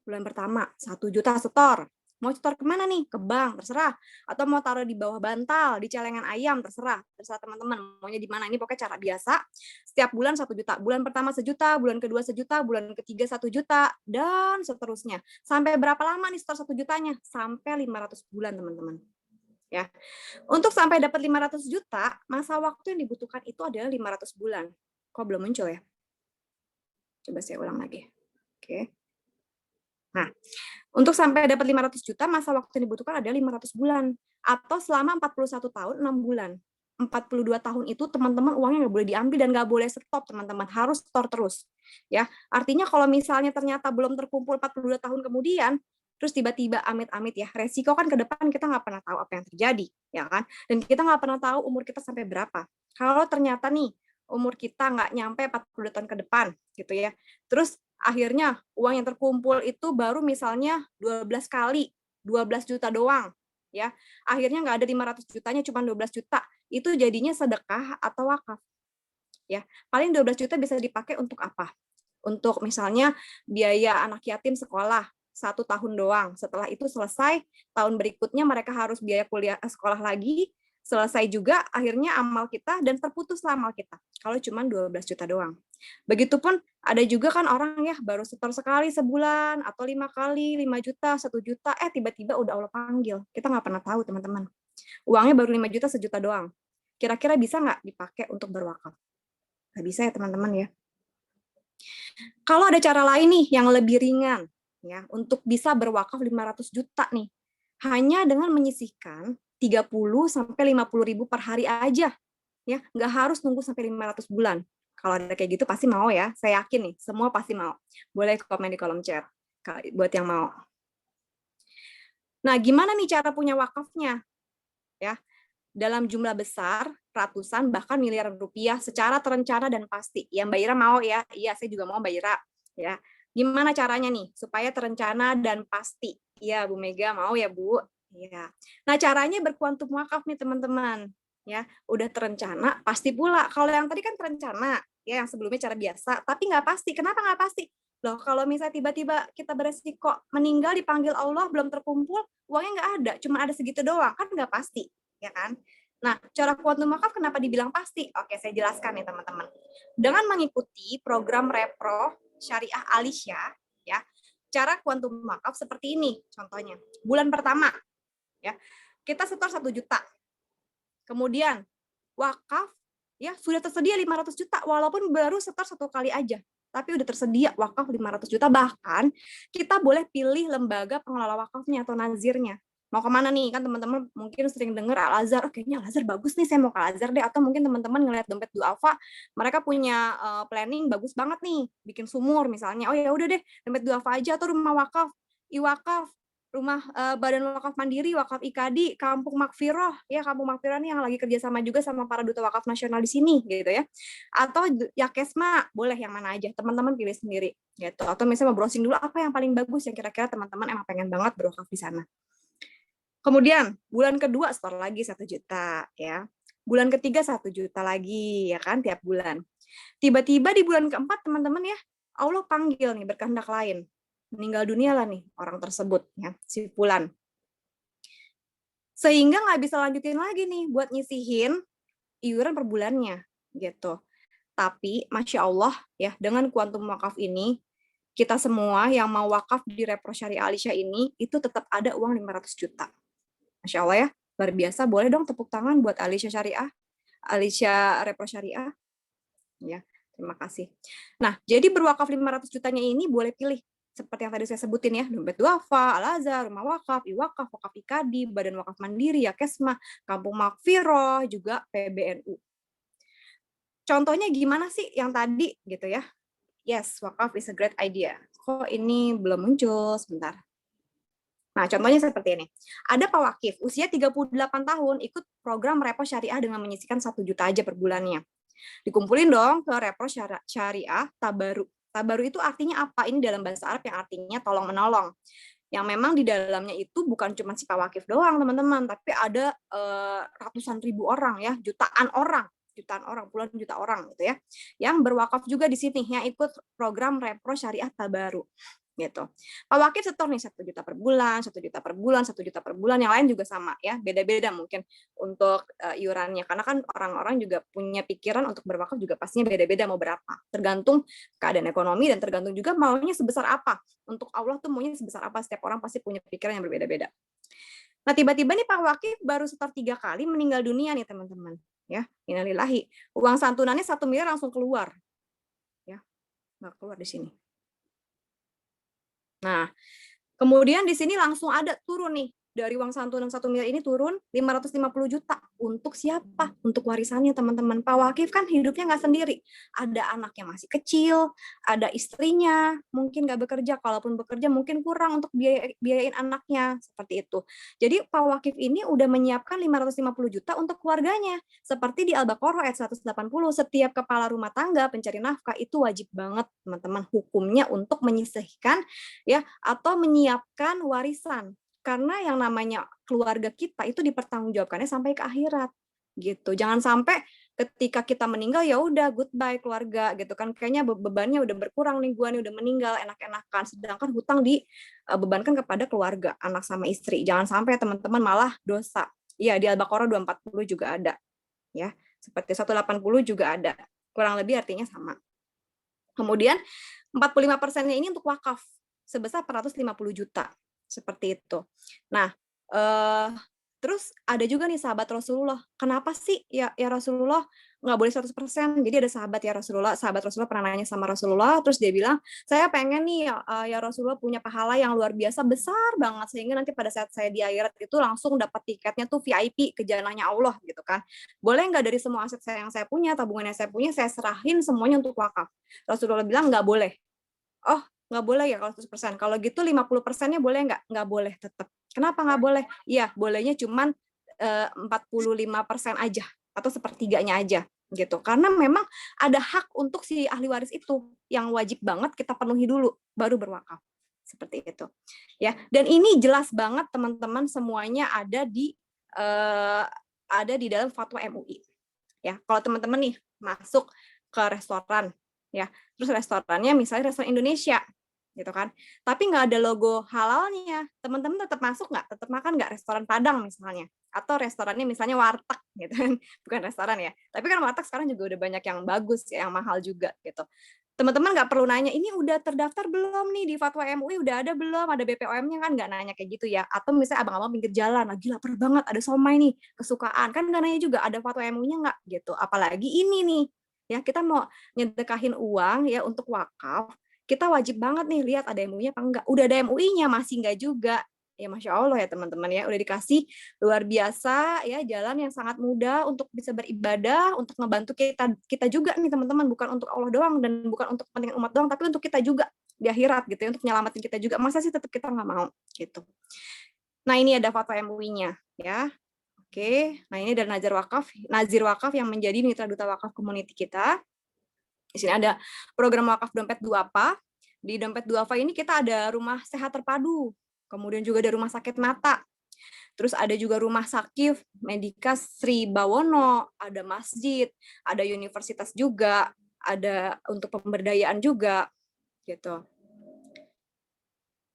Bulan pertama 1 juta setor. Mau setor kemana nih? Ke bank, terserah. Atau mau taruh di bawah bantal, di celengan ayam, terserah. Terserah teman-teman, maunya di mana. Ini pokoknya cara biasa. Setiap bulan 1 juta. Bulan pertama 1 juta, bulan kedua 1 juta, bulan ketiga 1 juta, dan seterusnya. Sampai berapa lama nih setor 1 jutanya? Sampai 500 bulan, teman-teman. Ya. Untuk sampai dapat 500 juta, masa waktu yang dibutuhkan itu adalah 500 bulan. Kok belum muncul ya? Coba saya ulang lagi. Oke. Nah, untuk sampai dapat 500 juta, masa waktu yang dibutuhkan adalah 500 bulan. Atau selama 41 tahun, 6 bulan. 42 tahun itu teman-teman uangnya nggak boleh diambil dan nggak boleh stop, teman-teman. Harus store terus. Ya, artinya kalau misalnya ternyata belum terkumpul 42 tahun kemudian, terus tiba-tiba amit-amit ya, resiko kan ke depan kita nggak pernah tahu apa yang terjadi. Ya kan? Dan kita nggak pernah tahu umur kita sampai berapa. Kalau ternyata nih, umur kita nggak nyampe 42 tahun ke depan, gitu ya. Terus akhirnya uang yang terkumpul itu baru misalnya 12 kali, 12 juta doang. Ya, akhirnya nggak ada 500 jutanya, cuma 12 juta. Itu jadinya sedekah atau wakaf. Ya, paling 12 juta bisa dipakai untuk apa? untuk misalnya biaya anak yatim sekolah 1 tahun doang. Setelah itu selesai, tahun berikutnya mereka harus biaya sekolah lagi, selesai juga akhirnya amal kita dan terputuslah amal kita. Kalau cuma 12 juta doang. Begitupun ada juga kan orang ya baru setor sekali sebulan atau 5 kali 5 juta, 1 juta, tiba-tiba udah Allah panggil. Kita nggak pernah tahu teman-teman. Uangnya baru 5 juta, 1 juta doang. Kira-kira bisa nggak dipakai untuk berwakaf? Nggak bisa ya teman-teman ya. Kalau ada cara lain nih yang lebih ringan, ya untuk bisa berwakaf 500 juta nih, hanya dengan menyisihkan 30 sampai 50 ribu per hari aja, ya nggak harus nunggu sampai 500 bulan. Kalau ada kayak gitu pasti mau ya, saya yakin nih semua pasti mau. Boleh komen di kolom chat buat yang mau. Nah, gimana nih cara punya wakafnya? Ya, dalam jumlah besar, ratusan bahkan miliaran rupiah secara terencana dan pasti. Ya Mbak Ira mau ya? Iya, saya juga mau Mbak Ira. Ya, gimana caranya nih supaya terencana dan pasti? Iya, Bu Mega mau ya Bu? Iya. Nah, caranya berkuantum wakaf nih teman-teman. Ya, udah terencana, pasti pula. Kalau yang tadi kan terencana, ya yang sebelumnya cara biasa, tapi nggak pasti. Kenapa nggak pasti? Loh, kalau misalnya tiba-tiba kita beresiko meninggal dipanggil Allah belum terkumpul, uangnya nggak ada, cuma ada segitu doang, kan nggak pasti, ya kan? Nah, cara kuantum wakaf kenapa dibilang pasti? Oke, saya jelaskan nih teman-teman. Dengan mengikuti program Repro Syariah Alisya, ya, cara kuantum wakaf seperti ini. Contohnya, bulan pertama, ya, kita setor 1 juta. Kemudian wakaf, ya sudah tersedia 500 juta, walaupun baru setor 1 kali aja. Tapi udah tersedia wakaf 500 juta. Bahkan kita boleh pilih lembaga pengelola wakafnya atau nazirnya. Mau kemana nih? Kan teman-teman mungkin sering dengar Al-Azhar, kayaknya Al-Azhar bagus nih, saya mau ke Al-Azhar deh. Atau mungkin teman-teman ngeliat dompet duafa, mereka punya planning bagus banget nih, bikin sumur misalnya. Oh ya udah deh, dompet duafa aja atau rumah wakaf, iwakaf, rumah Badan Wakaf Mandiri, Wakaf IKADI, Kampung Makfiroh, ya Kampung Makfiroh nih yang lagi kerjasama juga sama para duta wakaf nasional di sini, gitu ya. Atau Yakesma, boleh yang mana aja, teman-teman pilih sendiri, gitu. Atau misalnya mau browsing dulu apa yang paling bagus yang kira-kira teman-teman emang pengen banget berwakaf di sana. Kemudian bulan kedua setor lagi 1 juta, ya. Bulan ketiga 1 juta lagi, ya kan, tiap bulan. Tiba-tiba di bulan keempat teman-teman ya, Allah panggil nih berkehendak lain. Meninggal dunia lah nih orang tersebut, ya, si Fulan. Sehingga nggak bisa lanjutin lagi nih buat nyisihin iuran per bulannya, gitu. Tapi Masya Allah ya, dengan kuantum wakaf ini, kita semua yang mau wakaf di Repro Syariah Alisya ini, itu tetap ada uang 500 juta. Masya Allah ya, luar biasa. Boleh dong tepuk tangan buat Alisya Syariah, Alisya Repro Syariah. Ya, terima kasih. Nah, jadi berwakaf 500 jutanya ini boleh pilih. Seperti yang tadi saya sebutin ya, dompet duafa, Al-Azhar, rumah wakaf, iwakaf, wakaf IKADI, Badan Wakaf Mandiri, Yakesma, Kampung Makfiroh, juga PBNU. Contohnya gimana sih yang tadi gitu ya? Yes, wakaf is a great idea. Kok ini belum muncul? Sebentar. Nah, contohnya seperti ini. Ada Pak Wakif, usia 38 tahun, ikut program Repo Syariah dengan menyisihkan 1 juta aja per bulannya. Dikumpulin dong ke Repro Syariah Tabaru. Tabaru itu artinya apa? Ini dalam bahasa Arab yang artinya tolong-menolong. Yang memang di dalamnya itu bukan cuma si Pak Wakif doang, teman-teman, tapi ada ratusan ribu orang ya, jutaan orang, puluhan juta orang gitu ya, yang berwakaf juga di sini, yang ikut program Repro Syariah Tabaru. Gitu. Pak Wakif setor nih 1 juta per bulan, 1 juta per bulan, 1 juta per bulan, yang lain juga sama ya, beda-beda mungkin untuk iurannya, karena kan orang-orang juga punya pikiran untuk berwakaf juga pastinya beda-beda mau berapa, tergantung keadaan ekonomi dan tergantung juga maunya sebesar apa. Untuk Allah tuh maunya sebesar apa, setiap orang pasti punya pikiran yang berbeda-beda. Nah, tiba-tiba nih Pak Wakif baru setor 3 kali meninggal dunia nih teman-teman, ya, innalillahi. Uang santunannya 1 miliar langsung keluar, ya, nggak keluar di sini. Nah, kemudian di sini langsung ada turun nih, dari uang santunan 1 miliar ini turun 550 juta. Untuk siapa? Untuk warisannya teman-teman. Pak Wakif kan hidupnya nggak sendiri. Ada anak yang masih kecil, ada istrinya, mungkin nggak bekerja. Kalaupun bekerja mungkin kurang untuk biayain anaknya. Seperti itu. Jadi Pak Wakif ini udah menyiapkan 550 juta untuk keluarganya. Seperti di Al-Baqarah ayat 180, setiap kepala rumah tangga pencari nafkah itu wajib banget teman-teman hukumnya untuk menyisihkan ya atau menyiapkan warisan. Karena yang namanya keluarga kita itu dipertanggungjawabkannya sampai ke akhirat gitu. Jangan sampai ketika kita meninggal ya udah goodbye keluarga gitu kan, kayaknya bebannya udah berkurang nih, gua nih udah meninggal enak-enakan, sedangkan hutang dibebankan kepada keluarga, anak sama istri. Jangan sampai teman-teman malah dosa. Iya, di Al-Baqarah 240 juga ada ya, seperti 180 juga ada, kurang lebih artinya sama. Kemudian 45%-nya ini untuk wakaf sebesar 450 juta, seperti itu. Nah, terus ada juga nih sahabat Rasulullah. Kenapa sih ya Rasulullah nggak boleh 100%? Jadi ada sahabat Rasulullah pernah nanya sama Rasulullah, terus dia bilang, saya pengen nih ya Rasulullah punya pahala yang luar biasa besar banget, sehingga nanti pada saat saya di akhirat itu langsung dapat tiketnya tuh VIP ke jannahnya Allah gitu kan. Boleh nggak dari semua aset saya yang saya punya, tabungan yang saya punya, saya serahin semuanya untuk wakaf? Rasulullah bilang nggak boleh. Oh, nggak boleh ya kalau 100%. Kalau gitu 50%-nya boleh nggak? Nggak boleh tetap. Kenapa nggak boleh? Iya, bolehnya cuman 45% aja atau sepertiganya aja gitu. Karena memang ada hak untuk si ahli waris itu yang wajib banget kita penuhi dulu baru berwakaf. Seperti itu. Ya, dan ini jelas banget teman-teman semuanya ada di dalam fatwa MUI. Ya, kalau teman-teman nih masuk ke restoran ya, terus restorannya misalnya restoran Indonesia gitu kan, tapi nggak ada logo halalnya, teman-teman tetap masuk nggak? Tetap makan nggak? Restoran Padang misalnya, atau restorannya misalnya warteg gitu kan, bukan restoran ya, tapi kan warteg sekarang juga udah banyak yang bagus, yang mahal juga gitu. Teman-teman nggak perlu nanya, ini udah terdaftar belum nih di fatwa MUI, udah ada belum, ada BPOM-nya kan, nggak nanya kayak gitu ya. Atau misalnya abang-abang pinggir jalan, lagi lapar banget, ada somai nih, kesukaan, kan nggak nanya juga, ada fatwa MUI-nya nggak gitu. Apalagi ini nih, ya kita mau nyedekahin uang ya untuk wakaf, kita wajib banget nih lihat ada MUI-nya apa enggak. Udah ada MUI-nya, masih enggak juga. Ya Masya Allah ya teman-teman ya, udah dikasih luar biasa ya jalan yang sangat mudah untuk bisa beribadah, untuk ngebantu kita juga nih teman-teman, bukan untuk Allah doang dan bukan untuk kepentingan umat doang, tapi untuk kita juga di akhirat gitu ya, untuk nyelamatin kita juga. Masa sih tetap kita nggak mau gitu. Nah ini ada fatwa MUI-nya ya. Oke, nah ini dari Nazir Wakaf yang menjadi mitra duta wakaf community kita. Di sini ada program wakaf Dompet Duafa. Di Dompet Duafa ini kita ada rumah sehat terpadu, kemudian juga ada rumah sakit mata, terus ada juga rumah sakit Medikas Sri Bawono, ada masjid, ada universitas juga, ada untuk pemberdayaan juga, gitu.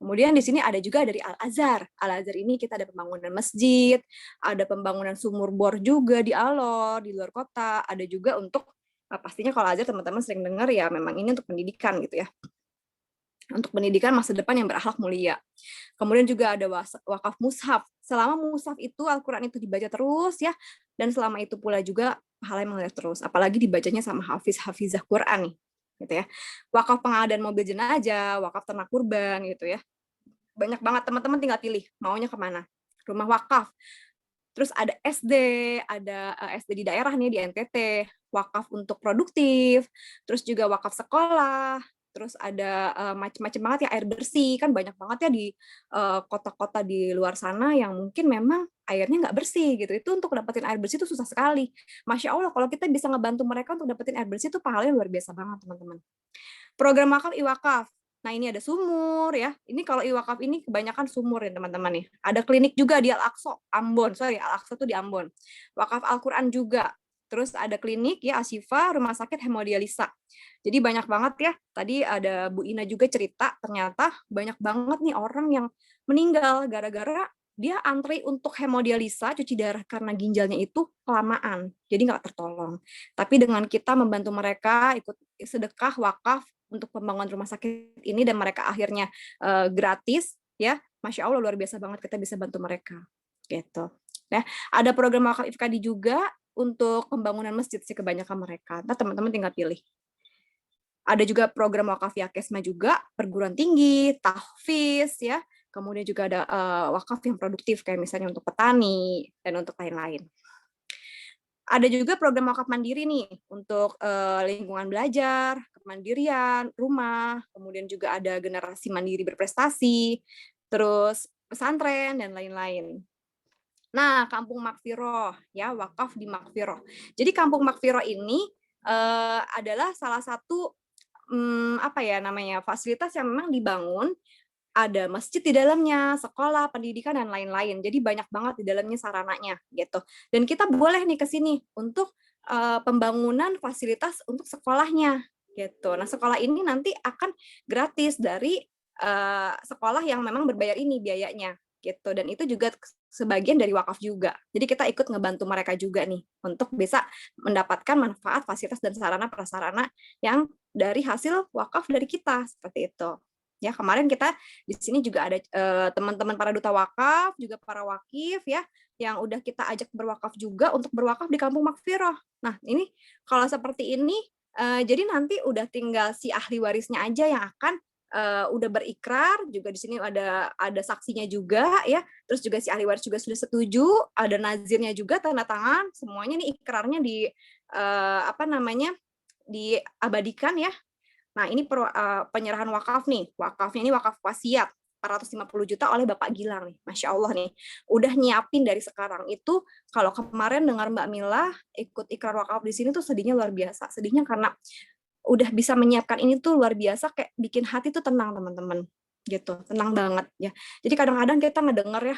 Kemudian di sini ada juga dari Al-Azhar. Al-Azhar ini kita ada pembangunan masjid, ada pembangunan sumur bor juga di Alor, di luar kota, ada juga untuk pastinya kalau Azhar teman-teman sering dengar ya memang ini untuk pendidikan gitu ya. Untuk pendidikan masa depan yang berakhlak mulia. Kemudian juga ada wakaf mushaf. Selama mushaf itu Al-Quran itu dibaca terus ya, dan selama itu pula juga pahala yang mengalir terus. Apalagi dibacanya sama hafizah Quran nih, gitu ya. Wakaf pengadaan mobil jenazah, wakaf ternak kurban gitu ya. Banyak banget teman-teman tinggal pilih maunya kemana. Rumah wakaf. Terus ada SD di daerah nih di NTT, wakaf untuk produktif, terus juga wakaf sekolah, terus ada macam-macam banget ya, air bersih, kan banyak banget ya di kota-kota di luar sana yang mungkin memang airnya nggak bersih gitu. Itu untuk dapetin air bersih itu susah sekali. Masya Allah, kalau kita bisa ngebantu mereka untuk dapetin air bersih itu pahalanya luar biasa banget teman-teman. Program wakaf iwakaf. Nah ini ada sumur ya. Ini kalau iwakaf ini kebanyakan sumur ya teman-teman nih. Ada klinik juga di Al-Aqsa, Ambon. Al-Aqsa itu di Ambon. Wakaf Al-Quran juga. Terus ada klinik ya Asyifa, rumah sakit hemodialisa. Jadi banyak banget ya. Tadi ada Bu Ina juga cerita, ternyata banyak banget nih orang yang meninggal gara-gara dia antri untuk hemodialisa, cuci darah karena ginjalnya itu kelamaan. Jadi nggak tertolong. Tapi dengan kita membantu mereka ikut sedekah wakaf untuk pembangunan rumah sakit ini dan mereka akhirnya gratis ya, Masya Allah luar biasa banget kita bisa bantu mereka gitu ya. Ada program wakaf IFKADI juga untuk pembangunan masjid sih kebanyakan mereka. Nah teman-teman tinggal pilih. Ada juga program wakaf Yakesma juga, perguruan tinggi, tahfiz ya, kemudian juga ada wakaf yang produktif kayak misalnya untuk petani dan untuk lain-lain. Ada juga program wakaf mandiri nih untuk lingkungan belajar, kemandirian, rumah, kemudian juga ada generasi mandiri berprestasi, terus pesantren dan lain-lain. Nah, Kampung Makfiroh ya, wakaf di Makfiroh. Jadi Kampung Makfiroh ini adalah salah satu fasilitas yang memang dibangun. Ada masjid di dalamnya, sekolah, pendidikan, dan lain-lain. Jadi banyak banget di dalamnya sarananya gitu. Dan kita boleh nih ke sini untuk pembangunan fasilitas untuk sekolahnya gitu. Nah, sekolah ini nanti akan gratis dari sekolah yang memang berbayar ini biayanya gitu, dan itu juga sebagian dari wakaf juga. Jadi kita ikut ngebantu mereka juga nih untuk bisa mendapatkan manfaat fasilitas dan sarana prasarana yang dari hasil wakaf dari kita seperti itu. Ya, kemarin kita di sini juga ada teman-teman para duta wakaf, juga para wakif ya, yang udah kita ajak berwakaf juga untuk berwakaf di Kampung Makfirah. Nah, ini kalau seperti ini jadi nanti udah tinggal si ahli warisnya aja yang akan udah berikrar, juga di sini ada saksinya juga ya. Terus juga si ahli waris juga sudah setuju, ada nazirnya juga tanda tangan, semuanya nih ikrarnya di diabadikan ya. Nah, ini penyerahan wakaf nih. Wakafnya ini wakaf wasiat 450 juta oleh Bapak Gilang nih. Masya Allah nih. Udah nyiapin dari sekarang. Itu kalau kemarin dengar Mbak Mila ikut ikrar wakaf di sini tuh sedihnya luar biasa. Sedihnya karena udah bisa menyiapkan ini tuh luar biasa, kayak bikin hati tuh tenang teman-teman. Gitu, tenang banget ya. Jadi kadang-kadang kita ngedenger ya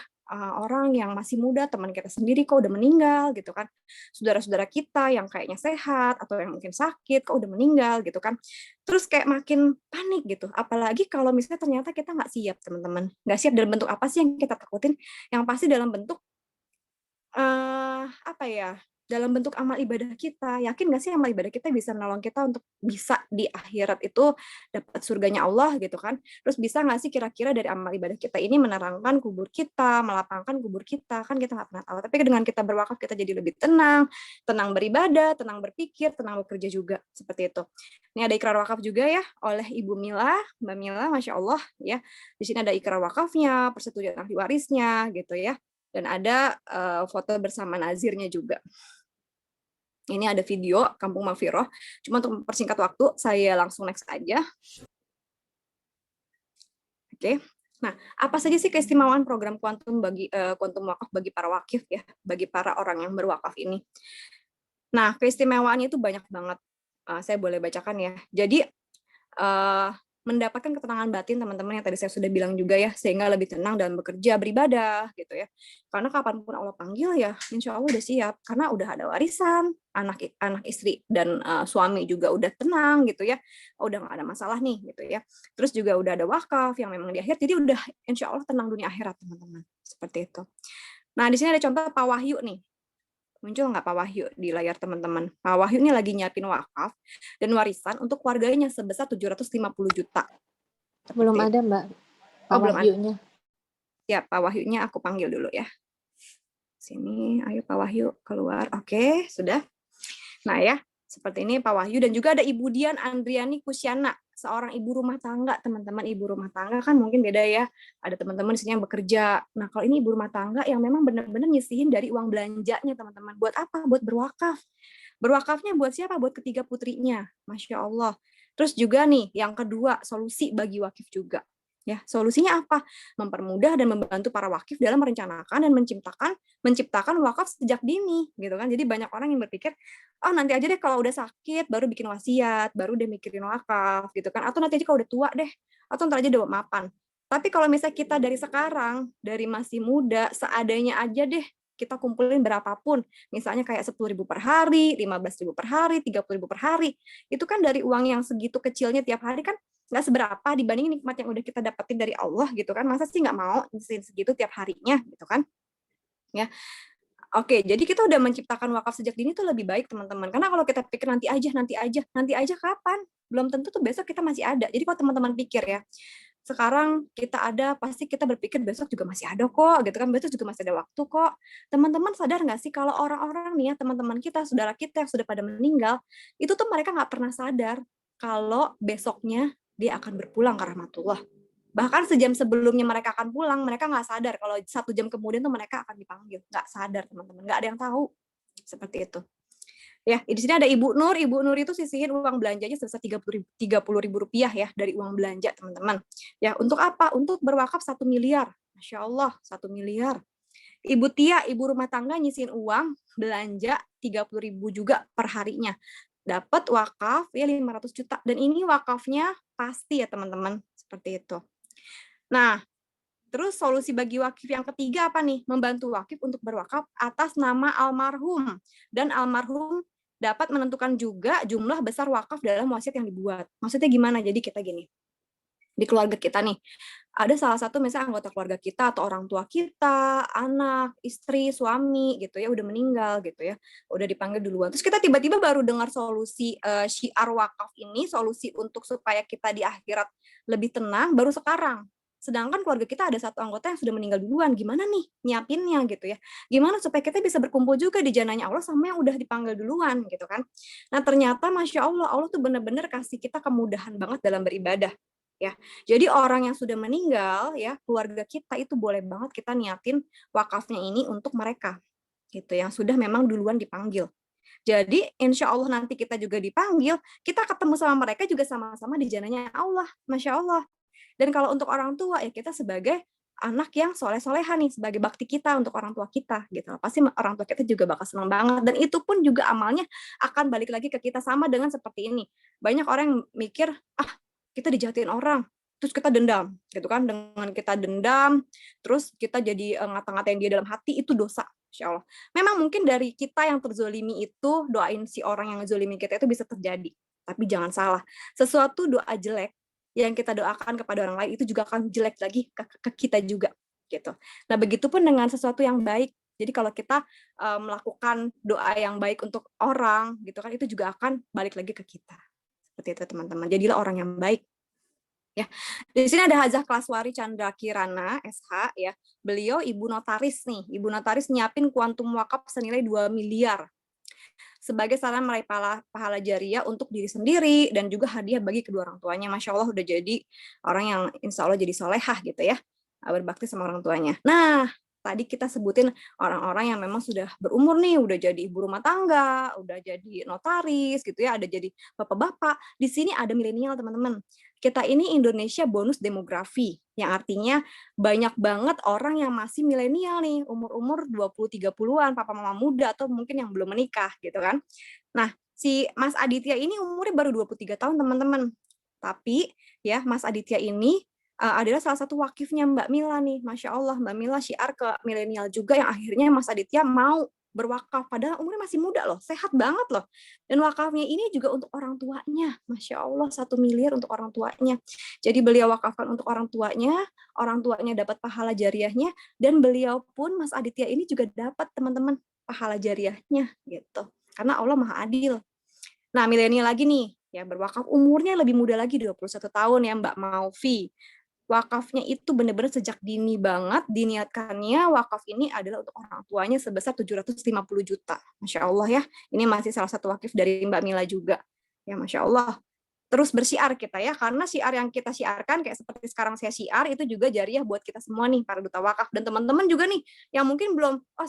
orang yang masih muda, teman kita sendiri kok udah meninggal gitu kan. Saudara-saudara kita yang kayaknya sehat atau yang mungkin sakit kok udah meninggal gitu kan. Terus kayak makin panik gitu. Apalagi kalau misalnya ternyata kita nggak siap teman-teman. Nggak siap dalam bentuk apa sih yang kita takutin? Yang pasti dalam bentuk dalam bentuk amal ibadah kita. Yakin nggak sih amal ibadah kita bisa menolong kita untuk bisa di akhirat itu dapat surganya Allah gitu kan? Terus bisa nggak sih kira-kira dari amal ibadah kita ini menerangkan kubur kita, melapangkan kubur kita? Kan kita nggak pernah tahu. Tapi dengan kita berwakaf kita jadi lebih tenang, tenang beribadah, tenang berpikir, tenang bekerja juga seperti itu. Ini ada ikrar wakaf juga ya oleh Ibu Mila, Mbak Mila, Masya Allah ya. Di sini ada ikrar wakafnya, persetujuan ahli warisnya gitu ya. Dan ada foto bersama nazirnya juga. Ini ada video Kampung Makfirah. Cuma untuk mempersingkat waktu, saya langsung next aja. Oke. Nah, apa saja sih keistimewaan program kuantum wakaf bagi para wakif ya, bagi para orang yang berwakaf ini? Nah, keistimewaannya itu banyak banget. Saya boleh bacakan ya. Jadi mendapatkan ketenangan batin teman-teman yang tadi saya sudah bilang juga ya, sehingga lebih tenang dalam bekerja, beribadah gitu ya. Karena kapanpun Allah panggil ya, insya Allah udah siap. Karena udah ada warisan, anak istri dan suami juga udah tenang gitu ya, udah nggak ada masalah nih gitu ya. Terus juga udah ada wakaf yang memang di akhir, jadi udah insya Allah tenang dunia akhirat teman-teman. Seperti itu. Nah, di sini ada contoh Pak Wahyu nih. Muncul nggak Pak Wahyu di layar teman-teman? Pak Wahyu ini lagi nyiapin wakaf dan warisan untuk keluarganya sebesar 750 juta. Belum ada Mbak. Pak belum Wahyunya. Ya, Pak Wahyunya aku panggil dulu ya. Sini, ayo Pak Wahyu keluar. Oke, sudah. Nah ya, seperti ini Pak Wahyu, dan juga ada Ibu Dian Andriani Kusyana, seorang ibu rumah tangga, teman-teman. Ibu rumah tangga kan mungkin beda ya, ada teman-teman di sini yang bekerja. Nah, kalau ini ibu rumah tangga yang memang benar-benar nyisihin dari uang belanjanya teman-teman. Buat apa? Buat berwakaf. Berwakafnya buat siapa? Buat ketiga putrinya. Masya Allah. Terus juga nih, yang kedua, solusi bagi wakif juga. Ya, solusinya apa? Mempermudah dan membantu para wakif dalam merencanakan dan menciptakan wakaf sejak dini, gitu kan. Jadi banyak orang yang berpikir, oh nanti aja deh kalau udah sakit baru bikin wasiat, baru deh mikirin wakaf, gitu kan. Atau nanti aja kalau udah tua deh, atau ntar aja udah mapan. Tapi kalau misalnya kita dari sekarang, dari masih muda, seadanya aja deh kita kumpulin berapapun, misalnya kayak 10.000 per hari, 15.000 per hari, 30.000 per hari, itu kan dari uang yang segitu kecilnya tiap hari kan nggak seberapa dibanding nikmat yang udah kita dapetin dari Allah gitu kan. Masa sih nggak mau nyisihin segitu tiap harinya gitu kan ya. Oke, jadi kita udah menciptakan wakaf sejak dini tuh lebih baik teman-teman, karena kalau kita pikir nanti aja kapan, belum tentu tuh besok kita masih ada. Jadi kalau teman-teman pikir ya, sekarang kita ada, pasti kita berpikir besok juga masih ada kok gitu kan, besok juga masih ada waktu kok. Teman-teman sadar nggak sih kalau orang-orang nih ya, teman-teman kita, saudara kita yang sudah pada meninggal, itu tuh mereka nggak pernah sadar kalau besoknya dia akan berpulang ke rahmatullah. Bahkan sejam sebelumnya mereka akan pulang, mereka nggak sadar kalau 1 jam kemudian tuh mereka akan dipanggil. Nggak sadar teman-teman, nggak ada yang tahu. Seperti itu. Ya, di sini ada Ibu Nur. Ibu Nur itu sisihin uang belanjanya sebesar 30.000 rupiah ya dari uang belanja teman-teman. Ya, untuk apa? Untuk berwakaf 1 miliar. Masya Allah, 1 miliar. Ibu Tia, ibu rumah tangga nyisihin uang belanja 30.000 juga per harinya. Dapat wakaf ya 500 juta. Dan ini wakafnya pasti ya teman-teman. Seperti itu. Nah, terus solusi bagi wakif yang ketiga apa nih? Membantu wakif untuk berwakaf atas nama almarhum dan almarhum dapat menentukan juga jumlah besar wakaf dalam wasiat yang dibuat. Maksudnya gimana? Jadi kita gini, di keluarga kita nih, ada salah satu misalnya anggota keluarga kita atau orang tua kita, anak, istri, suami gitu ya, udah meninggal gitu ya, udah dipanggil duluan. Terus kita tiba-tiba baru dengar solusi syiar wakaf ini, solusi untuk supaya kita di akhirat lebih tenang, baru sekarang. Sedangkan keluarga kita ada satu anggota yang sudah meninggal duluan, gimana nih nyiapinnya gitu ya. Gimana supaya kita bisa berkumpul juga di jannahnya Allah sama yang udah dipanggil duluan gitu kan. Nah ternyata Masya Allah, Allah tuh benar-benar kasih kita kemudahan banget dalam beribadah. Ya, jadi orang yang sudah meninggal ya, keluarga kita itu boleh banget kita niatin wakafnya ini untuk mereka, gitu, yang sudah memang duluan dipanggil. Jadi insya Allah nanti kita juga dipanggil, kita ketemu sama mereka juga sama-sama di jannahnya Allah, Masya Allah. Dan kalau untuk orang tua ya kita sebagai anak yang soleh-soleha nih, sebagai bakti kita untuk orang tua kita gitu. Pasti orang tua kita juga bakal senang banget, dan itu pun juga amalnya akan balik lagi ke kita sama dengan seperti ini. Banyak orang yang mikir, kita dijahatin orang, terus kita dendam, gitu kan? Dengan kita dendam, terus kita jadi ngata-ngatain dia dalam hati, itu dosa, insya Allah. Memang mungkin dari kita yang terzolimi itu, doain si orang yang zolimi kita itu bisa terjadi. Tapi jangan salah, sesuatu doa jelek yang kita doakan kepada orang lain, itu juga akan jelek lagi ke kita juga. Gitu. Nah, begitupun dengan sesuatu yang baik. Jadi kalau kita melakukan doa yang baik untuk orang, gitu kan, itu juga akan balik lagi ke kita. Seperti itu teman-teman. Jadilah orang yang baik. Ya. Di sini ada Hajah Klaswari Chandra Kirana SH ya. Beliau ibu notaris nih. Ibu notaris nyiapin kuantum wakaf senilai 2 miliar sebagai sarana meraih pahala jariah untuk diri sendiri dan juga hadiah bagi kedua orang tuanya. Masya Allah udah jadi orang yang insya Allah jadi solehah gitu ya. Berbakti sama orang tuanya. Nah, tadi kita sebutin orang-orang yang memang sudah berumur nih, udah jadi ibu rumah tangga, udah jadi notaris gitu ya, ada jadi bapak-bapak. Di sini ada milenial teman-teman. Kita ini Indonesia bonus demografi, yang artinya banyak banget orang yang masih milenial nih, umur-umur 20-30-an, papa mama muda atau mungkin yang belum menikah gitu kan. Nah, si Mas Aditya ini umurnya baru 23 tahun teman-teman. Tapi ya Mas Aditya ini adalah salah satu wakifnya Mbak Mila nih, Masya Allah. Mbak Mila syiar ke milenial juga yang akhirnya Mas Aditya mau berwakaf, padahal umurnya masih muda loh, sehat banget loh. Dan wakafnya ini juga untuk orang tuanya, Masya Allah 1 miliar untuk orang tuanya. Jadi beliau wakafkan untuk orang tuanya dapat pahala jariahnya, dan beliau pun Mas Aditya ini juga dapat teman-teman pahala jariahnya gitu. Karena Allah Maha Adil. Nah milenial lagi nih, ya berwakaf umurnya lebih muda lagi 21 tahun ya Mbak Maufi. Wakafnya itu benar-benar sejak dini banget diniatkannya wakaf ini adalah untuk orang tuanya sebesar 750 juta. Masya Allah ya, ini masih salah satu wakif dari Mbak Mila juga. Ya Masya Allah. Terus bersiar kita ya, karena siar yang kita siarkan kayak seperti sekarang saya siar itu juga jariah buat kita semua nih para duta wakaf, dan teman-teman juga nih yang mungkin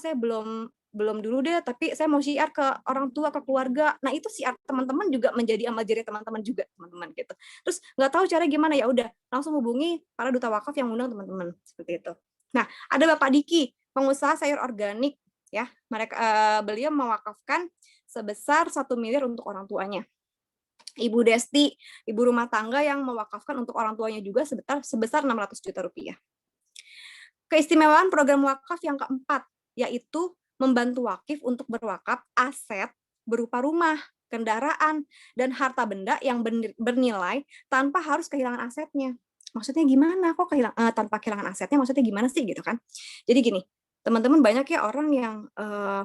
saya belum dulu deh, tapi saya mau siar ke orang tua, ke keluarga. Nah itu siar teman-teman juga menjadi amal jariah teman-teman juga teman-teman gitu. Terus nggak tahu cara gimana, ya udah langsung hubungi para duta wakaf yang undang teman-teman seperti itu. Nah ada Bapak Diki, pengusaha sayur organik ya, beliau mewakafkan sebesar 1 miliar untuk orang tuanya. Ibu Desti, ibu rumah tangga yang mewakafkan untuk orang tuanya juga sebesar 600 juta rupiah. Keistimewaan program wakaf yang keempat, yaitu membantu wakif untuk berwakaf aset berupa rumah, kendaraan, dan harta benda yang bernilai tanpa harus kehilangan asetnya. Maksudnya gimana? Kok tanpa kehilangan asetnya? Maksudnya gimana sih gitu kan? Jadi gini, teman-teman banyak ya orang yang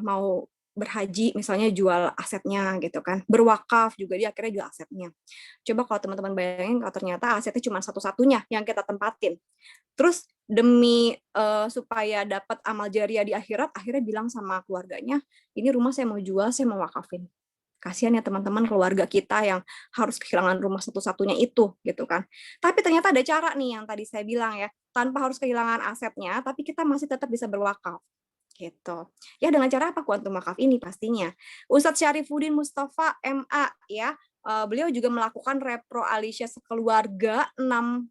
mau berhaji misalnya jual asetnya gitu kan, berwakaf juga dia akhirnya jual asetnya. Coba kalau teman-teman bayangin kalau ternyata asetnya cuma satu-satunya yang kita tempatin, terus demi supaya dapat amal jariah di akhirat akhirnya bilang sama keluarganya, ini rumah saya mau jual, saya mau wakafin. Kasihan ya teman-teman keluarga kita yang harus kehilangan rumah satu-satunya itu gitu kan. Tapi ternyata ada cara nih yang tadi saya bilang ya, tanpa harus kehilangan asetnya tapi kita masih tetap bisa berwakaf gitu. Ya dengan cara apa kuantum wakaf ini pastinya. Ustadz Syarifuddin Mustafa MA ya, beliau juga melakukan repro Alisya sekeluarga 6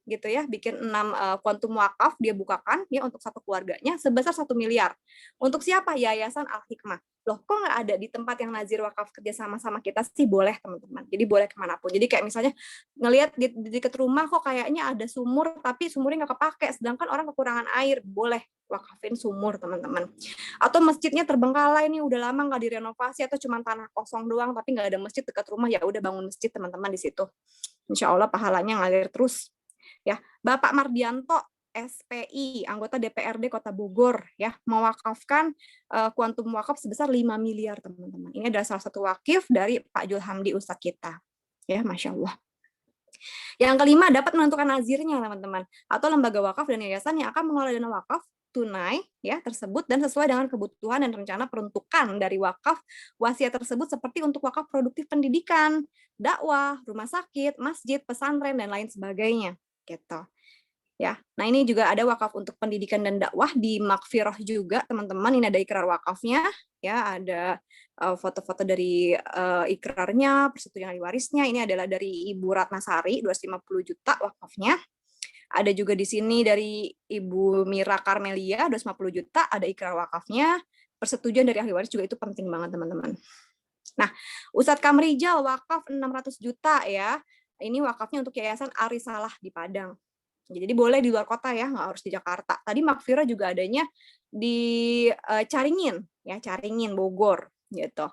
gitu ya, bikin 6 kuantum wakaf dia bukakan ya untuk satu keluarganya sebesar 1 miliar. Untuk siapa? Yayasan Al Hikmah. loh kok nggak ada di tempat yang nazir wakaf kerja sama kita sih, boleh teman-teman. Jadi boleh kemanapun. Jadi kayak misalnya ngelihat di dekat rumah kok kayaknya ada sumur tapi sumurnya nggak kepake, sedangkan orang kekurangan air, boleh wakafin sumur teman-teman. Atau masjidnya terbengkalai nih udah lama nggak direnovasi atau cuma tanah kosong doang tapi nggak ada masjid dekat rumah, ya udah bangun masjid teman-teman di situ. Insya Allah pahalanya ngalir terus. Ya, Bapak Mardianto SPI, anggota DPRD Kota Bogor, ya, mewakafkan kuantum wakaf sebesar 5 miliar, teman-teman. Ini adalah salah satu wakif dari Pak Jul Hamdi Ustadz kita. Ya, Masya Allah. Yang kelima, dapat menentukan nazirnya, teman-teman, atau lembaga wakaf dan yayasan yang akan mengelola dana wakaf tunai ya tersebut dan sesuai dengan kebutuhan dan rencana peruntukan dari wakaf wasiat tersebut, seperti untuk wakaf produktif pendidikan, dakwah, rumah sakit, masjid, pesantren dan lain sebagainya, gitu. Ya, nah ini juga ada wakaf untuk pendidikan dan dakwah di Makfirah juga, teman-teman. Ini ada ikrar wakafnya, ya, ada foto-foto dari ikrarnya, persetujuan ahli warisnya. Ini adalah dari Ibu Ratnasari, 250 juta wakafnya. Ada juga di sini dari Ibu Mira Karmelia, 250 juta, ada ikrar wakafnya. Persetujuan dari ahli waris juga itu penting banget, teman-teman. Nah, Ustadz Kamrijal wakaf 600 juta ya. Ini wakafnya untuk Yayasan Arisalah di Padang. Jadi boleh di luar kota ya, nggak harus di Jakarta. Tadi Makfirah juga adanya di Caringin, ya, Caringin, Bogor, gitu.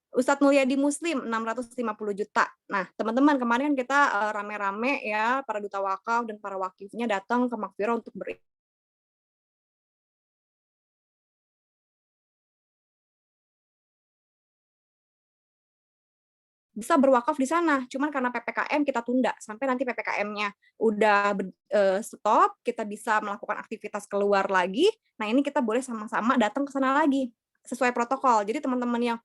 Ustadz Mulyadi Muslim 650 juta. Nah, teman-teman, kemarin kan kita rame-rame ya, para duta wakaf dan para wakifnya datang ke Makfirah untuk bisa berwakaf di sana. Cuman karena PPKM kita tunda sampai nanti PPKM-nya udah stop, kita bisa melakukan aktivitas keluar lagi. Nah, ini kita boleh sama-sama datang ke sana lagi sesuai protokol. Jadi teman-teman yang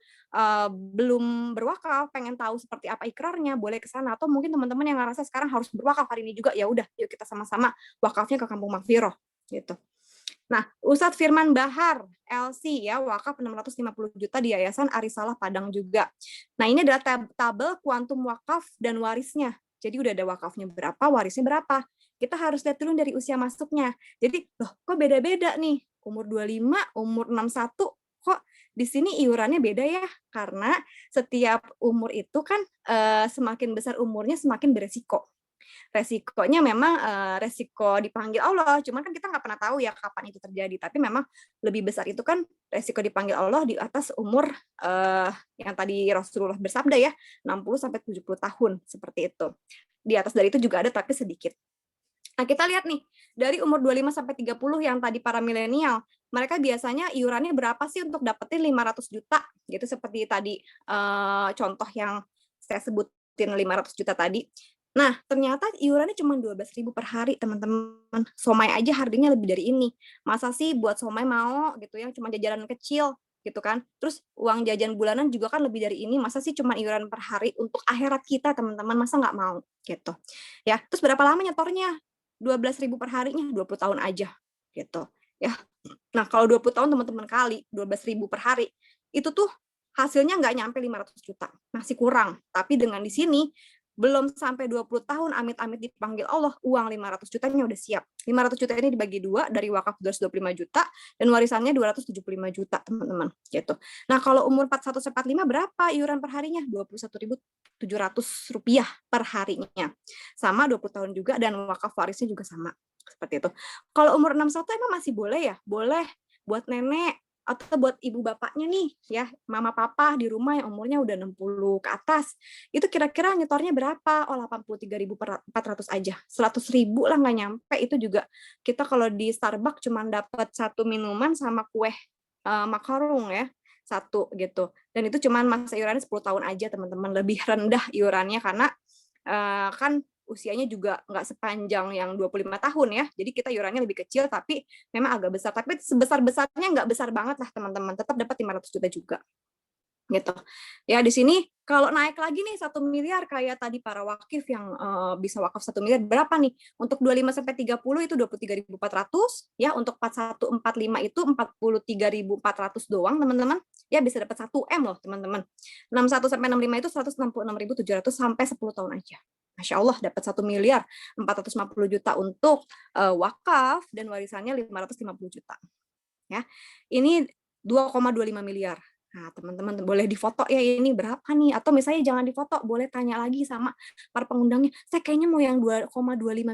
belum berwakaf, pengen tahu seperti apa ikrarnya, boleh ke sana. Atau mungkin teman-teman yang ngerasa sekarang harus berwakaf hari ini juga, ya udah, yuk kita sama-sama wakafnya ke Kampung Makfirah gitu. Nah, Ustadz Firman Bahar, LC ya, wakaf 650 juta di Yayasan Arisalah Padang juga. Nah, ini adalah tabel kuantum wakaf dan warisnya. Jadi udah ada wakafnya berapa, warisnya berapa. Kita harus lihat dulu dari usia masuknya. Jadi, loh, kok beda-beda nih? Umur 25, umur 61, kok di sini iurannya beda ya? Karena setiap umur itu kan semakin besar umurnya semakin beresiko. Resikonya memang resiko dipanggil Allah, cuman kan kita nggak pernah tahu ya kapan itu terjadi, tapi memang lebih besar itu kan resiko dipanggil Allah di atas umur yang tadi Rasulullah bersabda ya, 60-70 tahun, seperti itu. Di atas dari itu juga ada tapi sedikit. Nah, kita lihat nih, dari umur 25-30 yang tadi para milenial, mereka biasanya iurannya berapa sih untuk dapetin 500 juta, gitu seperti tadi contoh yang saya sebutin 500 juta tadi. Nah, ternyata iurannya cuma 12.000 per hari, teman-teman. Somai aja harganya lebih dari ini. Masa sih buat somai mau gitu yang cuma jajanan kecil gitu kan. Terus uang jajan bulanan juga kan lebih dari ini. Masa sih cuma iuran per hari untuk akhirat kita, teman-teman? Masa nggak mau gitu. Ya, terus berapa lama nyetornya? 12.000 per harinya, 20 tahun aja gitu. Ya. Nah, kalau 20 tahun teman-teman kali 12.000 per hari, itu tuh hasilnya nggak nyampe 500 juta. Masih kurang. Tapi dengan di sini belum sampai 20 tahun amit-amit dipanggil Allah, uang 500 jutanya udah siap. 500 juta ini dibagi dua, dari wakaf 225 juta dan warisannya 275 juta, teman-teman. Gitu. Nah, kalau umur 41-45 berapa iuran per harinya? 21.700 rupiah per harinya. Sama 20 tahun juga dan wakaf warisnya juga sama. Seperti itu. Kalau umur 61 emang masih boleh ya? Boleh buat nenek atau buat ibu bapaknya nih ya, mama papa di rumah yang umurnya udah 60 ke atas, itu kira-kira nyetornya berapa? Oh, 83.400 aja, 100.000 lah nggak nyampe. Itu juga kita kalau di Starbucks cuma dapat satu minuman sama kue makarung ya, satu gitu, dan itu cuma masa iurannya 10 tahun aja, teman-teman. Lebih rendah iurannya karena kan usianya juga nggak sepanjang yang 25 tahun ya. Jadi kita iurannya lebih kecil tapi memang agak besar. Tapi sebesar-besarnya nggak besar banget lah, teman-teman. Tetap dapat 500 juta juga. Gitu. Ya, di sini kalau naik lagi nih 1 miliar kayak tadi para wakif yang bisa wakaf 1 miliar berapa nih? Untuk 25 sampai 30 itu 23.400 ya, untuk 4145 itu 43.400 doang, teman-teman. Ya, bisa dapat 1 M loh, teman-teman. 61 sampai 65 itu 166.700 sampai 10 tahun aja. Masya Allah, dapat 1 miliar 450 juta untuk wakaf dan warisannya 550 juta. Ya. Ini 2,25 miliar. Nah, teman-teman boleh difoto ya ini berapa nih? Atau misalnya jangan difoto, boleh tanya lagi sama para pengundangnya. Saya kayaknya mau yang 2,25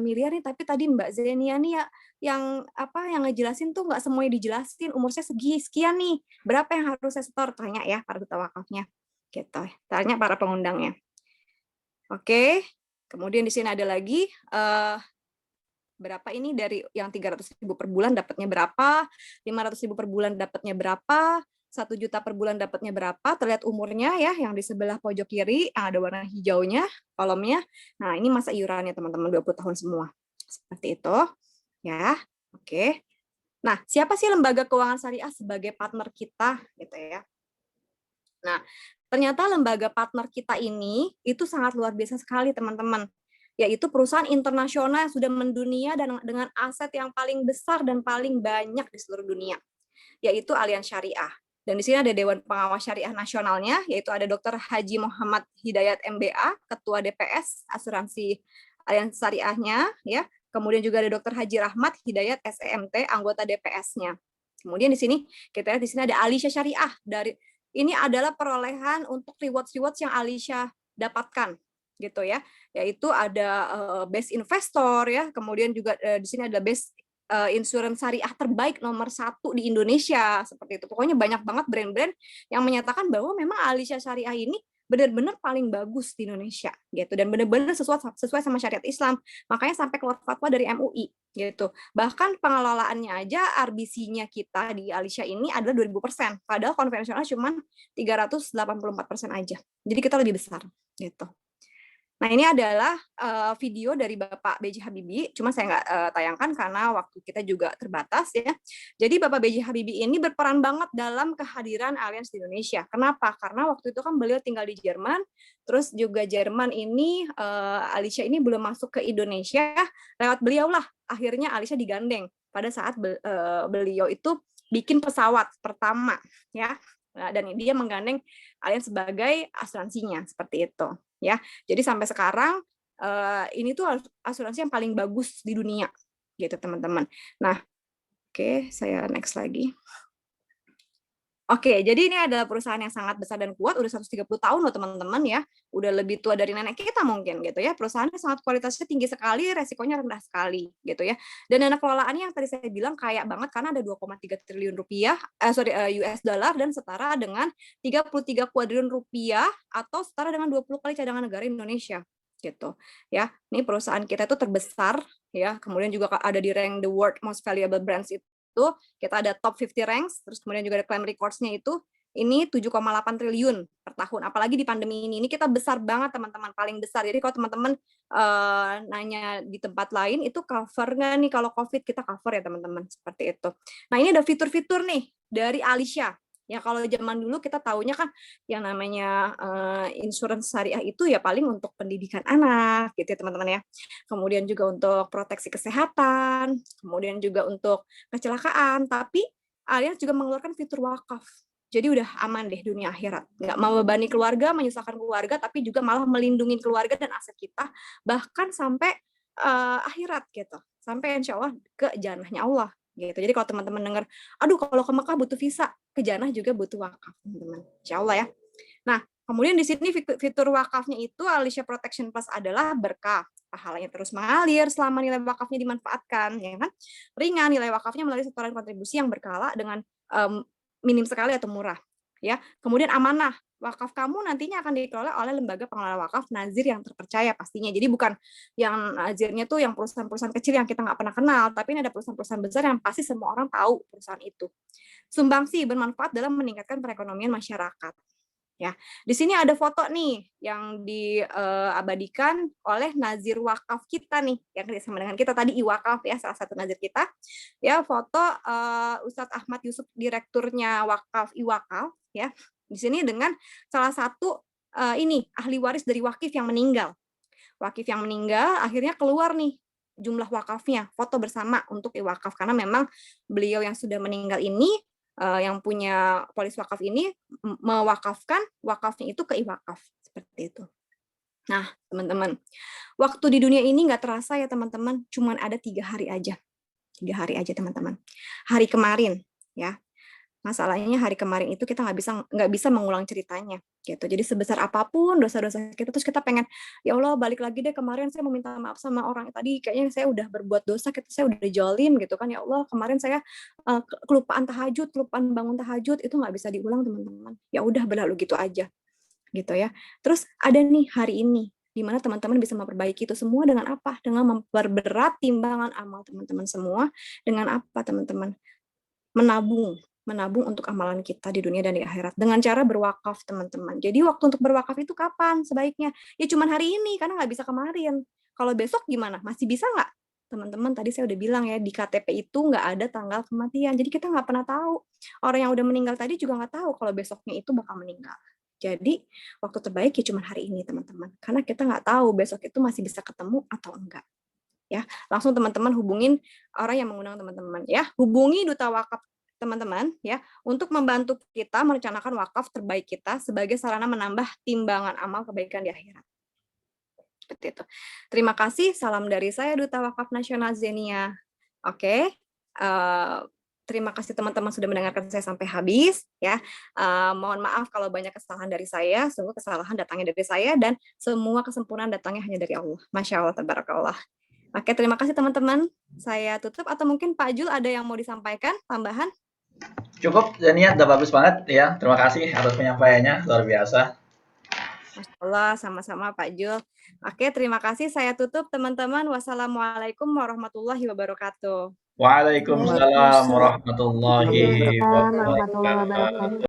miliar nih, tapi tadi Mbak Zenia nih ya yang yang ngejelasin tuh nggak semuanya dijelasin. Umur saya sekian nih, berapa yang harus saya setor? Tanya ya para duta wakafnya. Gitu. Tanya para pengundangnya. Oke. Kemudian di sini ada lagi berapa ini dari yang 300.000 per bulan dapatnya berapa, 500.000 per bulan dapatnya berapa, 1 juta per bulan dapatnya berapa, terlihat umurnya ya, yang di sebelah pojok kiri, yang ada warna hijaunya, kolomnya. Nah, ini masa iurannya teman-teman, 20 tahun semua. Seperti itu. Ya, oke. Nah, siapa sih lembaga keuangan syariah sebagai partner kita? Gitu ya. Nah, ternyata lembaga partner kita ini, itu sangat luar biasa sekali teman-teman. Yaitu perusahaan internasional yang sudah mendunia dan dengan aset yang paling besar dan paling banyak di seluruh dunia. Yaitu Allianz Syariah. Dan di sini ada Dewan Pengawas Syariah Nasionalnya, yaitu ada Dr. Haji Muhammad Hidayat MBA, Ketua DPS Asuransi Allianz Syariahnya, ya. Kemudian juga ada Dr. Haji Rahmat Hidayat SEMT, anggota DPS-nya. Kemudian di sini kita lihat di sini ada Alisya Syariah. Ini adalah perolehan untuk rewards yang Alisya dapatkan, gitu ya. Yaitu ada best investor ya, kemudian juga di sini ada best insurance syariah terbaik nomor 1 di Indonesia, seperti itu. Pokoknya banyak banget brand-brand yang menyatakan bahwa memang Alisya Syariah ini benar-benar paling bagus di Indonesia, gitu, dan benar-benar sesuai sama syariat Islam. Makanya sampai keluar fatwa dari MUI, gitu. Bahkan pengelolaannya aja RBC-nya kita di Alisya ini adalah 2000%, padahal konvensional cuma 384% aja. Jadi kita lebih besar, gitu. Nah, ini adalah video dari Bapak B.J. Habibie, cuma saya nggak tayangkan karena waktu kita juga terbatas ya. Jadi Bapak B.J. Habibie ini berperan banget dalam kehadiran Allianz di Indonesia. Kenapa? Karena waktu itu kan beliau tinggal di Jerman, terus juga Jerman ini, Alisya ini belum masuk ke Indonesia, lewat beliau lah akhirnya Alisya digandeng pada saat beliau itu bikin pesawat pertama ya. Nah, dan dia menggandeng Allianz sebagai asuransinya, seperti itu. Ya, jadi sampai sekarang ini tuh asuransi yang paling bagus di dunia, gitu teman-teman. Nah, oke, saya next lagi. Oke, jadi ini adalah perusahaan yang sangat besar dan kuat, udah 130 tahun loh teman-teman ya, udah lebih tua dari nenek kita mungkin gitu ya. Perusahaannya sangat kualitasnya tinggi sekali, resikonya rendah sekali gitu ya. Dan dana kelolaannya yang tadi saya bilang kaya banget karena ada 2,3 triliun rupiah, US dollar dan setara dengan 33 kuadriliun rupiah atau setara dengan 20 kali cadangan negara Indonesia gitu ya. Ini perusahaan kita itu terbesar ya, kemudian juga ada di rank the world most valuable brands itu kita ada top 50 ranks, terus kemudian juga ada claim records-nya itu ini 7,8 triliun per tahun. Apalagi di pandemi ini kita besar banget teman-teman, paling besar. Jadi kalau teman-teman nanya di tempat lain itu cover nggak nih kalau COVID, kita cover ya teman-teman, seperti itu. Nah, ini ada fitur-fitur nih dari Alisya. Ya kalau zaman dulu kita taunya kan yang namanya insurance syariah itu ya paling untuk pendidikan anak gitu ya teman-teman ya. Kemudian juga untuk proteksi kesehatan, kemudian juga untuk kecelakaan, tapi Allianz juga mengeluarkan fitur wakaf. Jadi udah aman deh dunia akhirat. Nggak membebani keluarga, menyusahkan keluarga, tapi juga malah melindungi keluarga dan aset kita, bahkan sampai akhirat gitu. Sampai insya Allah ke jannahnya Allah. Gitu. Jadi kalau teman-teman dengar, aduh kalau ke Mekah butuh visa, ke Jannah juga butuh wakaf, teman-teman. Insya Allah ya. Nah, kemudian di sini fitur wakafnya itu Alisya Protection Plus adalah berkah. Pahalanya terus mengalir selama nilai wakafnya dimanfaatkan, ya kan? Ringan nilai wakafnya melalui setoran kontribusi yang berkala dengan minim sekali atau murah. Ya, kemudian amanah. Wakaf kamu nantinya akan dikelola oleh lembaga pengelola wakaf nazir yang terpercaya pastinya. Jadi bukan yang nazirnya tuh yang perusahaan-perusahaan kecil yang kita nggak pernah kenal, tapi ini ada perusahaan-perusahaan besar yang pasti semua orang tahu perusahaan itu. Sumbangsi bermanfaat dalam meningkatkan perekonomian masyarakat. Ya, di sini ada foto nih yang diabadikan oleh nazir wakaf kita nih, yang sama dengan kita tadi Iwakaf ya, salah satu nazir kita. Ya, foto Ustadz Ahmad Yusuf direkturnya wakaf Iwakaf ya. Di sini dengan salah satu ini ahli waris dari wakif yang meninggal. Wakif yang meninggal akhirnya keluar nih jumlah wakafnya, foto bersama untuk Iwakaf karena memang beliau yang sudah meninggal ini yang punya polis wakaf ini mewakafkan wakafnya itu ke Iwakaf seperti itu. Nah, teman-teman, waktu di dunia ini nggak terasa ya teman-teman, cuman ada 3 hari aja. 3 hari aja teman-teman. Hari kemarin ya, Masalahnya hari kemarin itu kita nggak bisa mengulang ceritanya gitu. Jadi sebesar apapun dosa-dosa kita, terus kita pengen, ya Allah balik lagi deh, kemarin saya mau minta maaf sama orang tadi, kayaknya saya udah berbuat dosa, saya udah zalim gitu kan, ya Allah kemarin saya kelupaan tahajud, kelupaan bangun tahajud, itu nggak bisa diulang teman-teman. Ya udah berlalu gitu aja gitu ya. Terus ada nih hari ini, di mana teman-teman bisa memperbaiki itu semua dengan apa? Dengan memperberat timbangan amal teman-teman semua. Dengan apa teman-teman? Menabung untuk amalan kita di dunia dan di akhirat dengan cara berwakaf teman-teman. Jadi waktu untuk berwakaf itu kapan sebaiknya? Ya cuman hari ini karena nggak bisa kemarin. Kalau besok gimana? Masih bisa nggak? Teman-teman tadi saya udah bilang ya, di KTP itu nggak ada tanggal kematian. Jadi kita nggak pernah tahu. Orang yang udah meninggal tadi juga nggak tahu kalau besoknya itu bakal meninggal. Jadi waktu terbaik ya cuma hari ini teman-teman. Karena kita nggak tahu besok itu masih bisa ketemu atau enggak. Ya, langsung teman-teman hubungin orang yang mengundang teman-teman ya. Hubungi Duta Wakaf teman-teman ya untuk membantu kita merencanakan wakaf terbaik kita sebagai sarana menambah timbangan amal kebaikan di akhirat. Seperti itu. Terima kasih. Salam dari saya Duta Wakaf Nasional Zenia. Oke. Terima kasih teman-teman sudah mendengarkan saya sampai habis ya. Mohon maaf kalau banyak kesalahan dari saya. Sungguh kesalahan datangnya dari saya dan semua kesempurnaan datangnya hanya dari Allah. Masya Allah, tabarakallah. Oke, terima kasih teman-teman. Saya tutup atau mungkin Pak Jul ada yang mau disampaikan tambahan? Cukup, Zenia, udah bagus banget ya. Terima kasih atas penyampaiannya, luar biasa. Masya Allah, sama-sama Pak Jul. Oke, terima kasih. Saya tutup teman-teman. Wassalamualaikum warahmatullahi wabarakatuh. Waalaikumsalam warahmatullahi Waalaikumsalam warahmatullahi wabarakatuh. wabarakatuh.